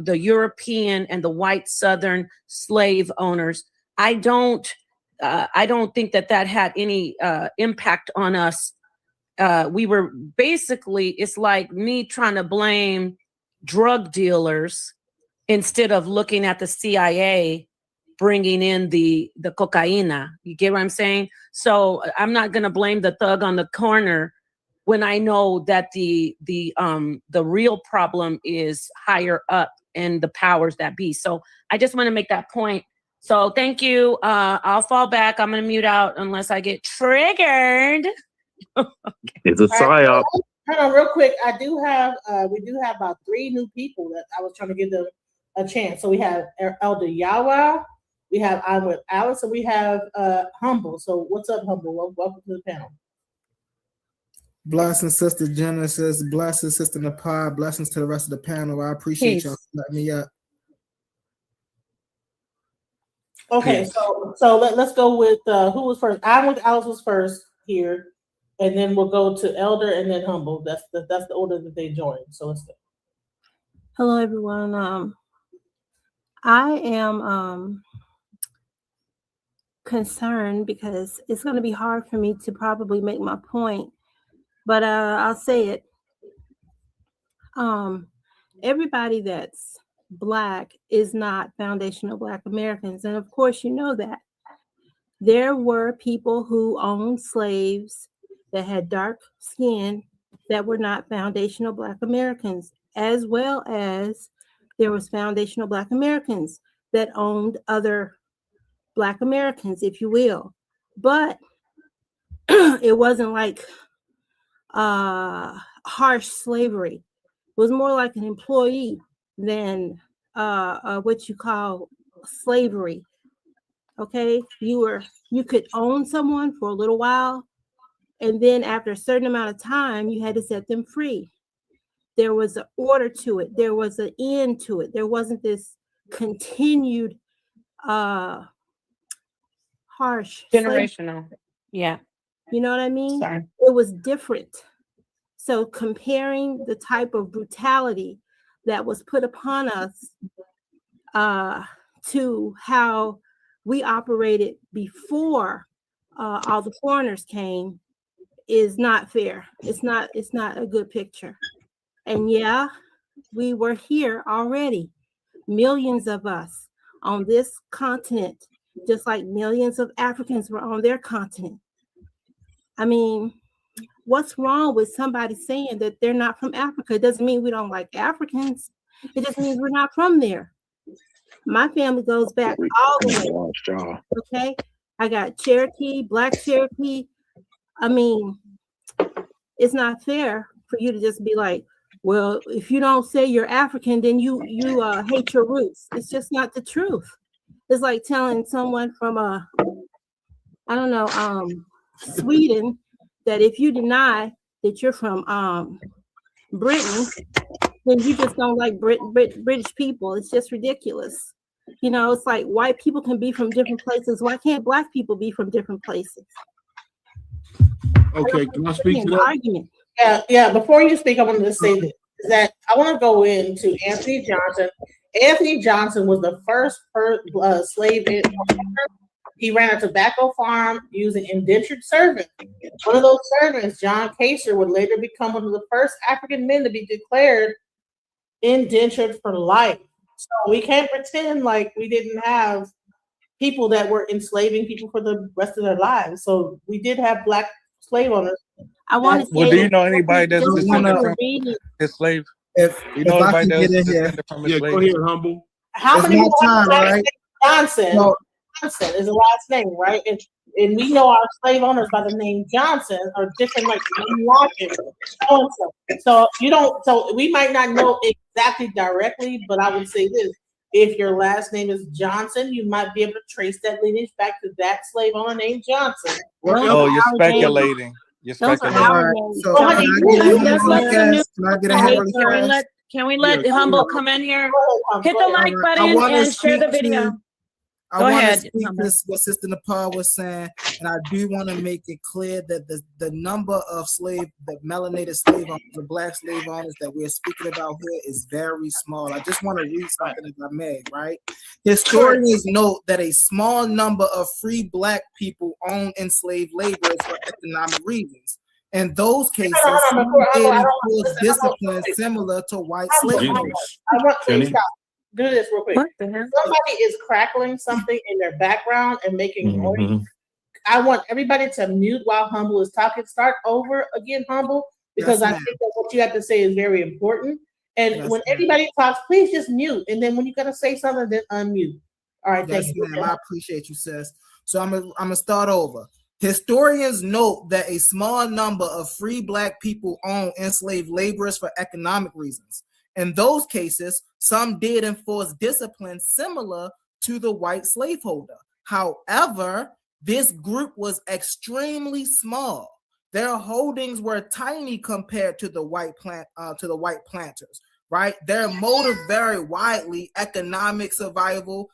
European and the white Southern slave owners. I don't think that had any impact on us. We were basically, it's like me trying to blame drug dealers instead of looking at the CIA bringing in the cocaina. You get what I'm saying? So I'm not going to blame the thug on the corner when I know that the real problem is higher up in the powers that be. So I just want to make that point. So thank you. I'll fall back. I'm going to mute out unless I get triggered. It's a psyop. Hold on, real quick. We do have about 3 new people that I was trying to give them a chance. So we have Elder Yawa, we have I'm with Alice, and we have Humble. So what's up, Humble? Welcome to the panel. Blessings, Sister Genesis. Blessings, Sister Napad. Blessings to the rest of the panel. I appreciate y'all letting me up. Okay, so let's go with who was first. I'm with Alice was first here, and then we'll go to Elder and then Humble. That's the order that they joined. So let's go. Hello, everyone. I am concerned because it's going to be hard for me to probably make my point, but I'll say it. Everybody that's Black is not foundational Black Americans, and of course you know that. There were people who owned slaves that had dark skin that were not foundational Black Americans, as well as there was foundational Black Americans that owned other Black Americans, if you will. But it wasn't like harsh slavery. It was more like an employee than what you call slavery. Okay, you could own someone for a little while, and then after a certain amount of time, you had to set them free. There was an order to it. There was an end to it. There wasn't this continued harsh generational slavery. Yeah, you know what I mean? Sorry. It was different. So comparing the type of brutality that was put upon us to how we operated before all the foreigners came is not fair. It's not a good picture. And yeah, we were here already. Millions of us on this continent, just like millions of Africans were on their continent. I mean, what's wrong with somebody saying that they're not from Africa? It doesn't mean we don't like Africans. It just means we're not from there. My family goes back all the way. Okay, I got Cherokee, Black Cherokee. I mean, it's not fair for you to just be like, well, if you don't say you're African, then you hate your roots. It's just not the truth. It's like telling someone from Sweden that if you deny that you're from Britain, then you just don't like British people. It's just ridiculous. You know, it's like white people can be from different places. Why can't Black people be from different places? Okay, can I speak to that? Argument. Yeah. Before you speak, I wanted to say this, that I want to go into Anthony Johnson. Anthony Johnson was the first slave. He ran a tobacco farm using indentured servants. One of those servants, John Kaser, would later become one of the first African men to be declared indentured for life. So we can't pretend like we didn't have people that were enslaving people for the rest of their lives. So we did have Black slave owners. I want to Well, say do you know anybody that's just descended like from reading. his slave? If You know I anybody can get that's in here, descended from his Yeah, slave? go ahead, Humble. How it's many my people time, have right? Johnson? So Johnson is the last name, right? And we know our slave owners by the name Johnson are different, like Washington, so and so. So you don't. So we might not know exactly directly, but I would say this: if your last name is Johnson, you might be able to trace that lineage back to that slave owner named Johnson. Oh, you're speculating. You're Those are speculating. our right, names. so can I get in here Let's really let the new fast? Can I get in here really Can we fast? let Humble come in here? Hit the Go ahead. mic I button want to and share the speak video. to. I Go want to ahead, speak Humble. to what Sister Nepal was saying, and I do want to make it clear that the number of the melanated slave owners, the black slave owners that we're speaking about here is very small. I just want to read something if I may, right? Historians note that a small number of free black people own enslaved laborers for economic reasons. In those cases, some did enforce discipline similar to white slave owners. I want to Kenny? stop. Do this real quick. What the hell? Somebody is crackling something in their background and making noise. I want everybody to mute while Humble is talking. Start over again, Humble, because Yes, I ma'am. think that what you have to say is very important. And Yes, when ma'am. everybody talks, please just mute. And then when you gotta say something, then unmute. All right, Yes, thank you. ma'am. I appreciate you, sis. So I'm gonna start over. Historians note that a small number of free black people own enslaved laborers for economic reasons. In those cases, some did enforce discipline similar to the white slaveholder. However, this group was extremely small. Their holdings were tiny compared to the white planters. Right, their motive varied widely: economic survival,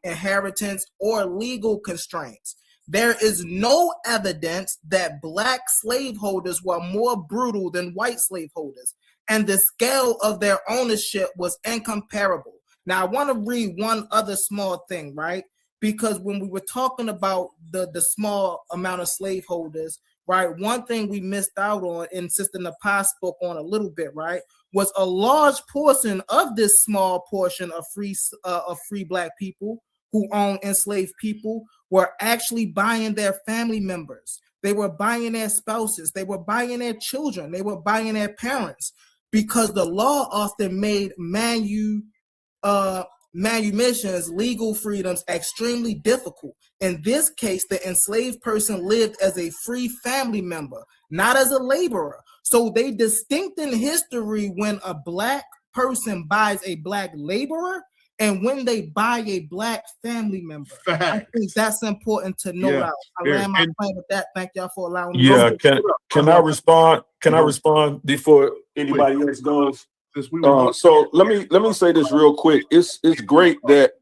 inheritance, or legal constraints. There is no evidence that black slaveholders were more brutal than white slaveholders, and the scale of their ownership was incomparable. Now, I want to read one other small thing, right? Because when we were talking about the small amount of slaveholders, right, one thing we missed out on, and Sister Napaz spoke on a little bit, right, was a large portion of this small portion of free black people who own enslaved people were actually buying their family members. They were buying their spouses. They were buying their children. They were buying their parents, because the law often made manumissions, legal freedoms, extremely difficult. In this case, the enslaved person lived as a free family member, not as a laborer. So they distinct in history when a black person buys a black laborer and when they buy a black family member. Facts. I think that's important to note Yeah. out. I land my plane with that. Thank y'all for allowing me. Yeah, can I respond? Can I respond before anybody else goes? So let me say this real quick. It's great that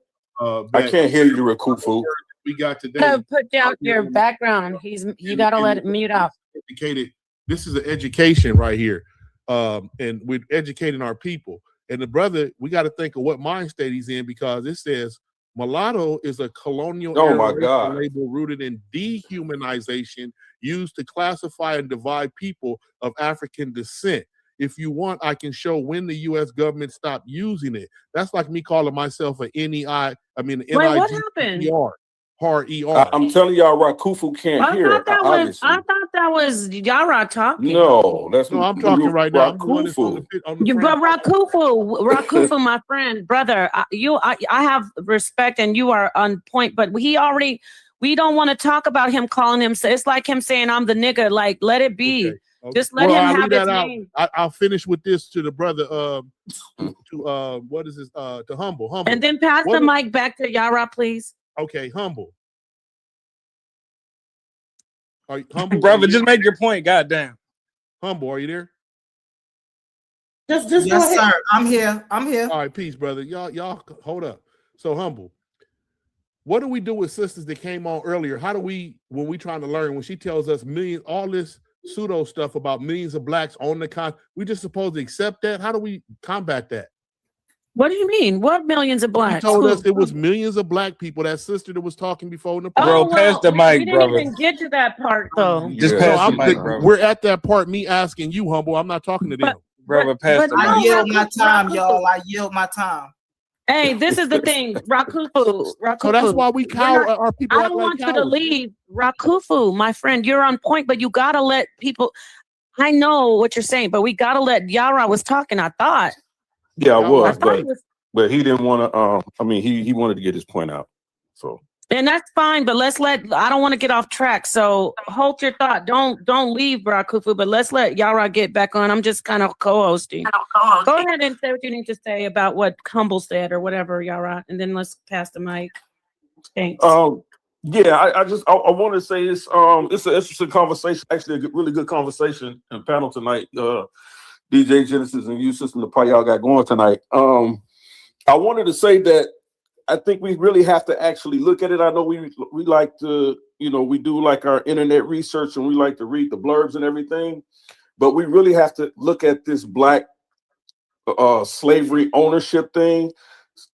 I can't hear you, Rakufu. We got today. No, put down your background. You gotta let it mute off. Educated. This is an education right here, and we're educating our people. And the brother, we got to think of what mind state he's in, because it says mulatto is a colonial label rooted in dehumanization used to classify and divide people of African descent. If you want, I can show when the U.S. government stopped using it. That's like me calling myself an N-I-G-E-R. What happened? R-E-R. I'm telling y'all, Rakufu can't hear. I thought that was Yara talking. No, I'm talking right now. Rakufu. But Rakufu, my friend, brother, I have respect and you are on point. But we don't want to talk about him calling him. So it's like him saying, "I'm the nigga." Like, let it be. Okay. Just let him have his name. I'll finish with this to the brother. What is this? To Humble. And then pass the mic back to Yara, please. Okay, Humble. Are you, Humble, brother? Just make your point. Goddamn. Humble, are you there? Just yes, sir. I'm here. All right, peace, brother. Y'all hold up. So Humble, what do we do with sisters that came on earlier? How do we, when we trying to learn, when she tells us all this pseudo stuff about millions of blacks on the we just supposed to accept that? How do we combat that? What do you mean? What millions of blacks? She told us it was millions of black people. That sister that was talking before in the pass the mic, we didn't brother. even get to that part though. Just pass the mic, brother. We're at that part. Me asking you, Humble. I'm not talking to them. Brother, pass the mic. I yield my time, y'all. I yield my time. Hey, this is the thing, Rakufu. So that's why we cow our people. I don't want you to leave, Rakufu, my friend. You're on point, but you gotta let people. I know what you're saying, but we gotta let Yara was talking. I thought. Yeah, I was, thought he was, but he didn't want to. I mean, he wanted to get his point out. So. and that's fine, but I don't want to get off track. So hold your thought. Don't leave, Rakufu, but let's let Yara get back on. I'm just kind of co-hosting. Go ahead and say what you need to say about what Humble said or whatever, Yara, and then let's pass the mic. Thanks. Yeah, I want to say it's an interesting conversation. Actually, a really good conversation and panel tonight. DJ Genesis and you, System, the part y'all got going tonight. I wanted to say that I think we really have to actually look at it. I know we like to, we do like our internet research and we like to read the blurbs and everything, but we really have to look at this Black slavery ownership thing.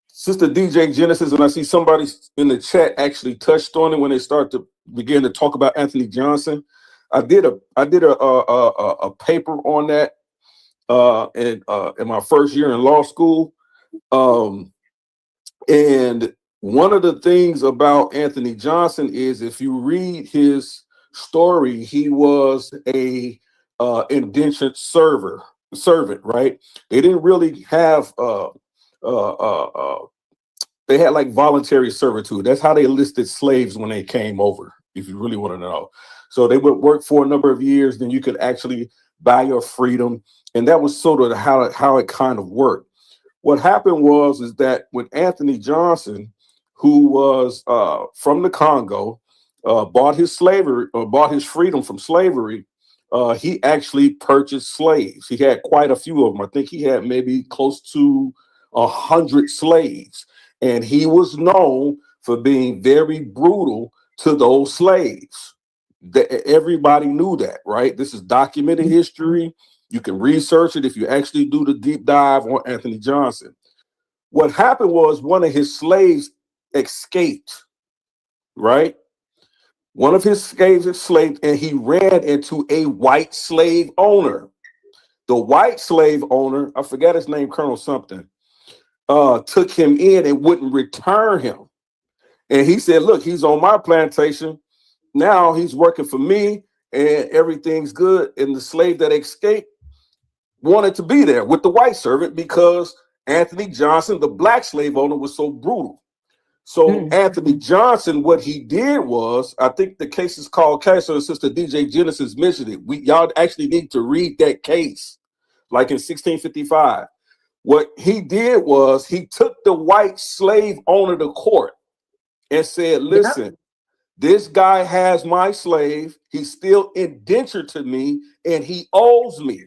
Sister DJ Genesis, and I see somebody in the chat actually touched on it when they start to begin to talk about Anthony Johnson. I did a paper on that in my first year in law school. And one of the things about Anthony Johnson is if you read his story, he was a indentured servant, right? They didn't really have they had like voluntary servitude. That's how they listed slaves when they came over, if you really want to know. So they would work for a number of years, then you could actually buy your freedom. And that was sort of how it kind of worked. What happened is that when Anthony Johnson, who was from the Congo, bought his freedom from slavery, he actually purchased slaves. He had quite a few of them. I think he had maybe close to 100 slaves. And he was known for being very brutal to those slaves. Everybody knew that, right? This is documented history. You can research it if you actually do the deep dive on Anthony Johnson. What happened was one of his slaves escaped, right? One of his slaves escaped and he ran into a white slave owner. The white slave owner, I forgot his name, Colonel something, took him in and wouldn't return him. And he said, look, he's on my plantation. Now he's working for me and everything's good. And the slave that escaped wanted to be there with the white servant because Anthony Johnson, the Black slave owner, was so brutal. So Anthony Johnson, what he did was, I think the case is called case, and Sister DJ Genesis mentioned it. Y'all actually need to read that case, like in 1655. What he did was he took the white slave owner to court and said, listen, this guy has my slave. He's still indentured to me and he owes me.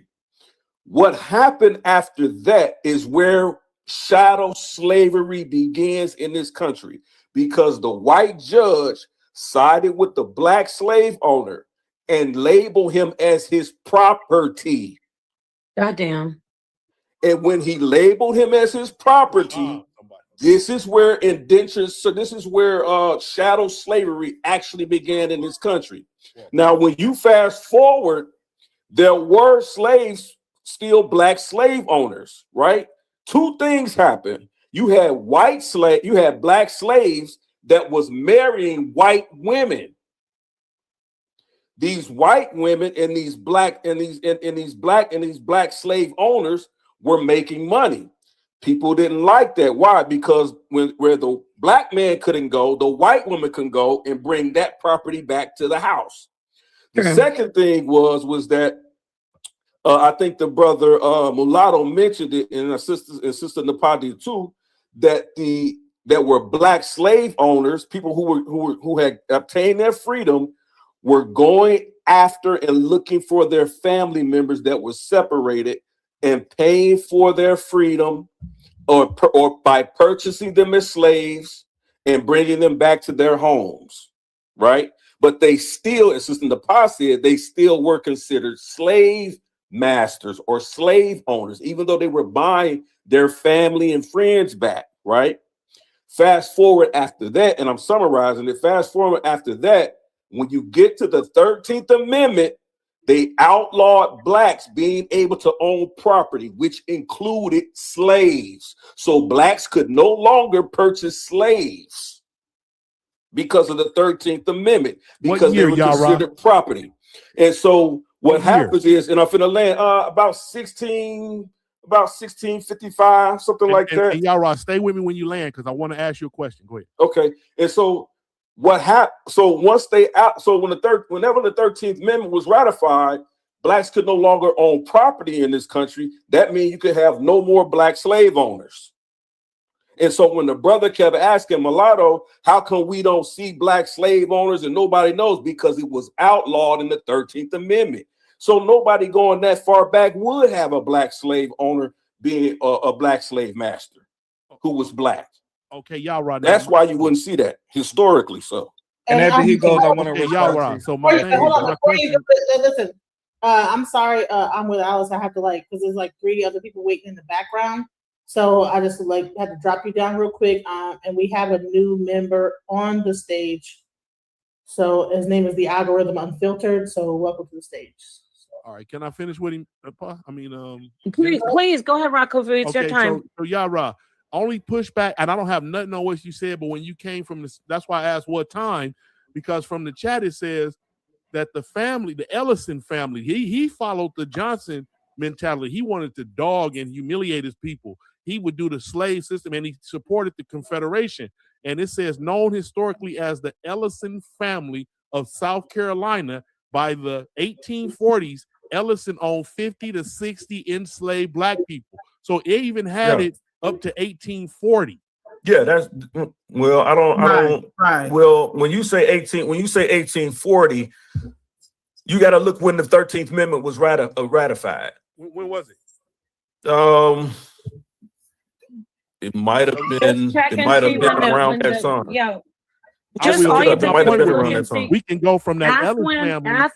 What happened after that is where shadow slavery begins in this country because the white judge sided with the Black slave owner and labeled him as his property. Goddamn. And when he labeled him as his property, this is where indentures, so this is where shadow slavery actually began in this country. Now, when you fast forward, there were slaves, still Black slave owners, right? Two things happened. You had Black slaves that was marrying white women. These white women and these Black slave owners were making money. People didn't like that. Why? Because where the Black man couldn't go, the white woman can go and bring that property back to the house. The second thing was that I think the brother Mulatto mentioned it, and Sister Napadi too, that were Black slave owners, people who had obtained their freedom, were going after and looking for their family members that were separated and paying for their freedom or by purchasing them as slaves and bringing them back to their homes, right? But they still, as Sister Napadi said, they still were considered slave masters or slave owners, even though they were buying their family and friends back, right? Fast forward after that, and I'm summarizing it, fast forward after that, when you get to the 13th Amendment, They outlawed blacks being able to own property, which included slaves. So blacks could no longer purchase slaves because of the 13th Amendment, because they were considered property. And so what happens is, and I'm finna land about 1655, something like that. And y'all, stay with me when you land, because I want to ask you a question. Go ahead. Okay. And so what happened? So once they out, so whenever the 13th Amendment was ratified, blacks could no longer own property in this country. That means you could have no more black slave owners. And so when the brother kept asking Mulatto, how come we don't see black slave owners and nobody knows? Because it was outlawed in the 13th Amendment. So nobody going that far back would have a black slave owner being a black slave master who was black. Okay, y'all right. That's why you wouldn't see that historically. So, and after he goes, I want to y'all. So my thing, listen. I'm sorry. I'm with Alice. I have to because there's 3 other people waiting in the background. So I just had to drop you down real quick. And we have a new member on the stage. So his name is the Algorithm Unfiltered. So welcome to the stage. All right, can I finish with him? Please go ahead, Rocco. It's your time. So Yara, only pushback, and I don't have nothing on what you said, but when you came from this, that's why I asked what time, because from the chat it says that the family, the Ellison family, he followed the Johnson mentality. He wanted to dog and humiliate his people. He would do the slave system, and he supported the Confederation. And it says known historically as the Ellison family of South Carolina. By the 1840s, Ellison owned 50 to 60 enslaved black people. So it even had it up to 1840. Yeah, that's well. I don't. Well, when you say 1840, you got to look when the 13th Amendment was ratified. When was it? It might have been. It might have been around that time. Yeah. Just all you have to do. We can go from that. Ask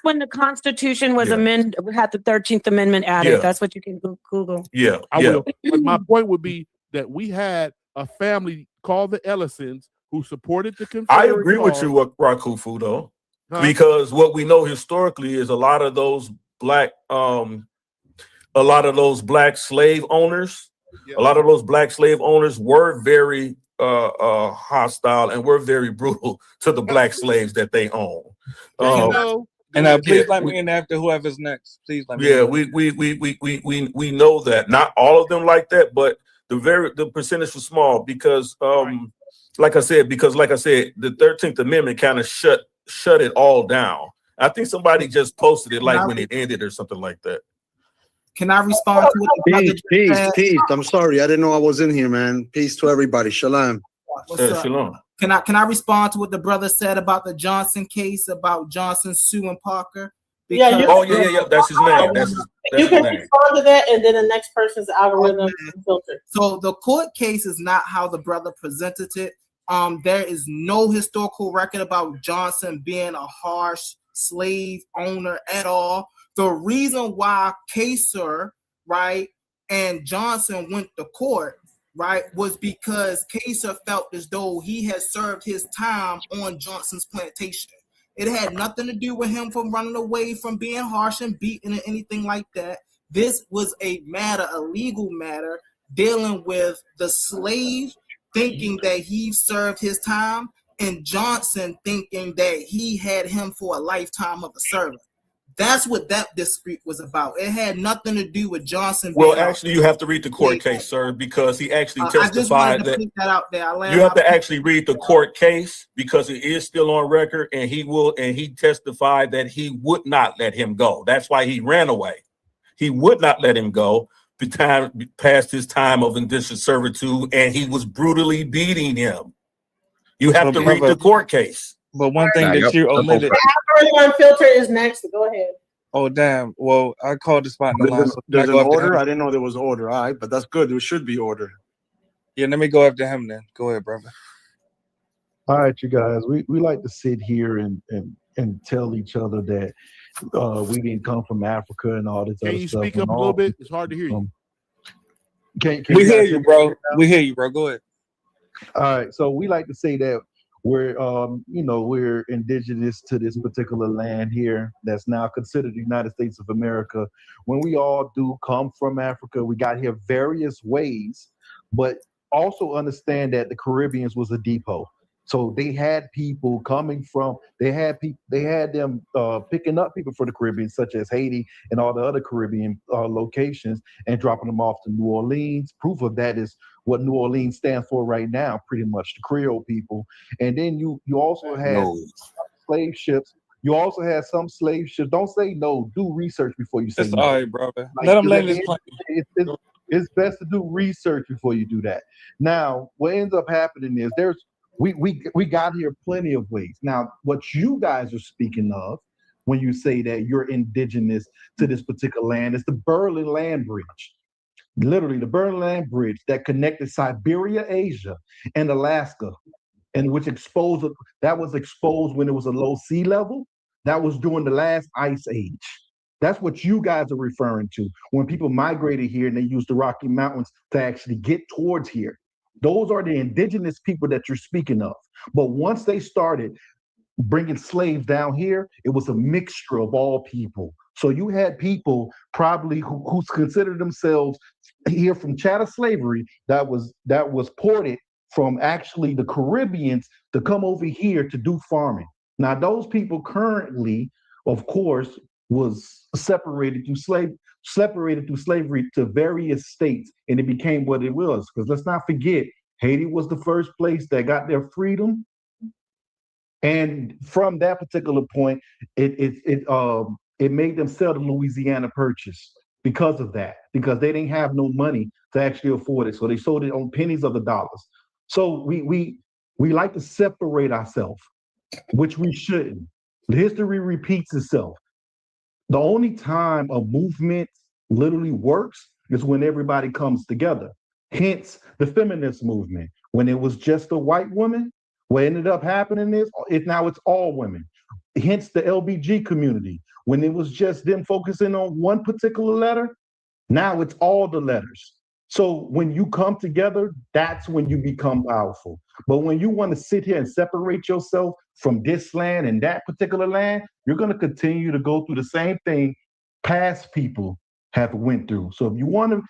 when the Constitution was amended, had the 13th Amendment added. That's what you can Google. Yeah, I will. But my point would be that we had a family called the Ellisons who supported the Confederate. I agree with you, Rakufu, though, because what we know historically is a lot of those black slave owners. Yeah. A lot of those black slave owners were very hostile and were very brutal to the black slaves that they own. Please let me in after whoever's next. Please let me. Yeah, we know that not all of them like that, but the percentage was small because like I said, the 13th Amendment kind of shut it all down. I think somebody just posted it when it ended or something like that. Can I respond to what Peace. I'm sorry. I didn't know I was in here, man. Peace to everybody. Shalom. Shalom. Can I respond to what the brother said about the Johnson case, about Johnson suing Parker? Yeah. That's his name. You can respond to that, and then the next person's Algorithm Filtered. So the court case is not how the brother presented it. There is no historical record about Johnson being a harsh slave owner at all. The reason why Kaser, and Johnson went to court, was because Kaser felt as though he had served his time on Johnson's plantation. It had nothing to do with him from running away from being harsh and beaten or anything like that. This was a legal matter, dealing with the slave thinking that he served his time and Johnson thinking that he had him for a lifetime of a servant. That's what that dispute was about. It had nothing to do with Johnson. Well, actually, you have to read the court case, sir, because he actually testified that. That out there. You have to actually read the court case because it is still on record, and he testified that he would not let him go. That's why he ran away. He would not let him go past his time of indentured servitude, and he was brutally beating him. You have to read the court case. But one thing that you omitted. Algorithm Filter is next. Go ahead. Oh, damn. Well, I called the spot in the line. There's an order? I didn't know there was order. All right, but that's good. There should be order. Yeah, let me go after him then. Go ahead, brother. All right, you guys. We like to sit here and tell each other that we didn't come from Africa and all this other stuff. Can you speak up a little bit? It's hard to hear you. We hear you, bro. We hear you, bro. Go ahead. All right. So we like to say that we're we're indigenous to this particular land here that's now considered the United States of America. When we all do come from Africa, we got here various ways, but also understand that the Caribbeans was a depot. So they had people coming from, they had them picking up people for the Caribbean, such as Haiti and all the other Caribbean locations, and dropping them off to New Orleans. Proof of that is what New Orleans stands for right now, pretty much the Creole people. And then you also had slave ships. You also had some slave ships. Don't say no. Do research before you say It's no. all right, brother. Like, Let him land his plane. it's best to do research before you do that. Now, what ends up happening is we got here plenty of ways. Now, what you guys are speaking of when you say that you're indigenous to this particular land is the Berlin Land Bridge. Literally, the Berlin Land Bridge that connected Siberia, Asia, and Alaska, and which was exposed when it was a low sea level. That was during the last ice age. That's what you guys are referring to when people migrated here and they used the Rocky Mountains to actually get towards here. Those are the indigenous people that you're speaking of. But once they started bringing slaves down here, it was a mixture of all people. So you had people probably who considered themselves here from chattel slavery that was ported from actually the Caribbeans to come over here to do farming. Now those people currently, of course, was separated through slavery to various states, and it became what it was. Because let's not forget, Haiti was the first place that got their freedom. And from that particular point, it made them sell the Louisiana Purchase because of that, because they didn't have no money to actually afford it. So they sold it on pennies of the dollars. So we like to separate ourselves, which we shouldn't. History repeats itself. The only time a movement literally works is when everybody comes together. Hence the feminist movement. When it was just a white woman, what ended up happening is now it's all women. Hence the LBG community. When it was just them focusing on one particular letter, now it's all the letters. So when you come together, that's when you become powerful. But when you want to sit here and separate yourself from this land and that particular land, you're going to continue to go through the same thing past people have went through. So if you want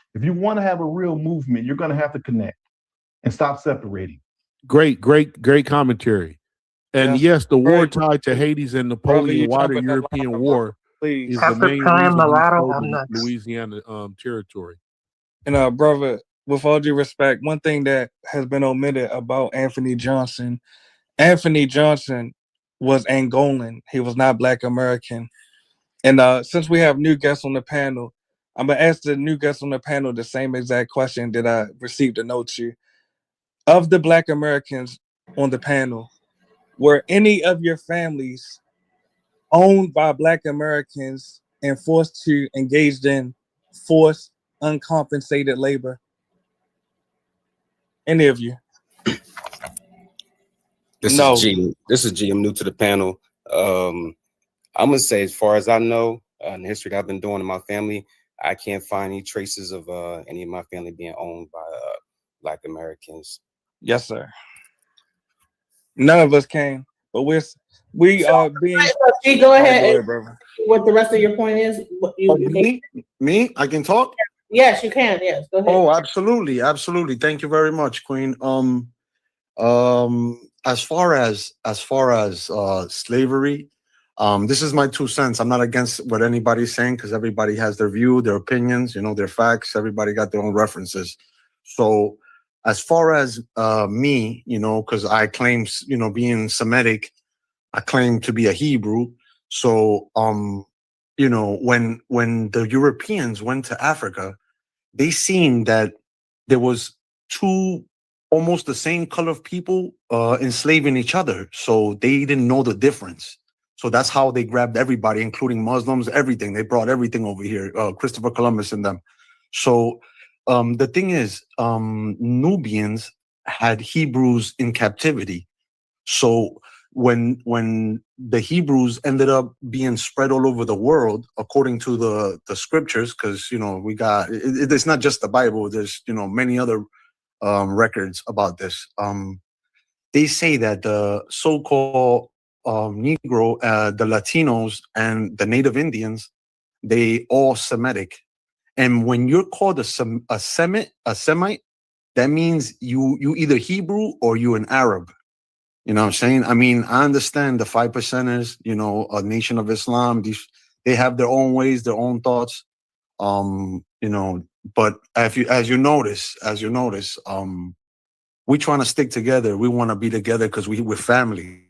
to have a real movement, you're going to have to connect and stop separating. Great commentary. And yes, the war tied to Hades and Napoleon, wider European War, is the After main playing reason he mulatto, stole I'm the next. Louisiana territory. And brother, with all due respect, one thing that has been omitted about Anthony Johnson was Angolan. He was not Black American. And since we have new guests on the panel, I'm gonna ask the new guests on the panel the same exact question that I received a note to. Of the Black Americans on the panel, were any of your families owned by Black Americans and forced to engage in forced, uncompensated labor? Any of you? This is G. I'm new to the panel. I'm gonna say, as far as I know, in the history that I've been doing in my family, I can't find any traces of any of my family being owned by Black Americans. Yes, sir. None of us can, but we are being. G, go ahead. Go ahead, brother. What the rest of your point is? What you think? Me? I can talk? Yes, you can. Yes, go ahead. Oh, absolutely. Thank you very much, Queen. As far as slavery, this is my 2 cents. I'm not against what anybody's saying because everybody has their view, their opinions, their facts. Everybody got their own references. So as far as me, because I claim, being Semitic, I claim to be a Hebrew. So when the Europeans went to Africa, they seen that there was two almost the same color of people enslaving each other. So they didn't know the difference. So that's how they grabbed everybody, including Muslims, everything. They brought everything over here, Christopher Columbus and them. So the thing is, Nubians had Hebrews in captivity. So when the Hebrews ended up being spread all over the world, according to the scriptures, because we got it's not just the Bible. There's many other records about this. they say that the so-called Negro, the Latinos, and the Native Indians, they all Semitic. And when you're called a Semite, that means you either Hebrew or you an Arab. You know what I'm saying? I mean, I understand the 5%ers, you know, a Nation of Islam, they have their own ways, their own thoughts. You know, but as you notice, we trying to stick together. We want to be together because we're family.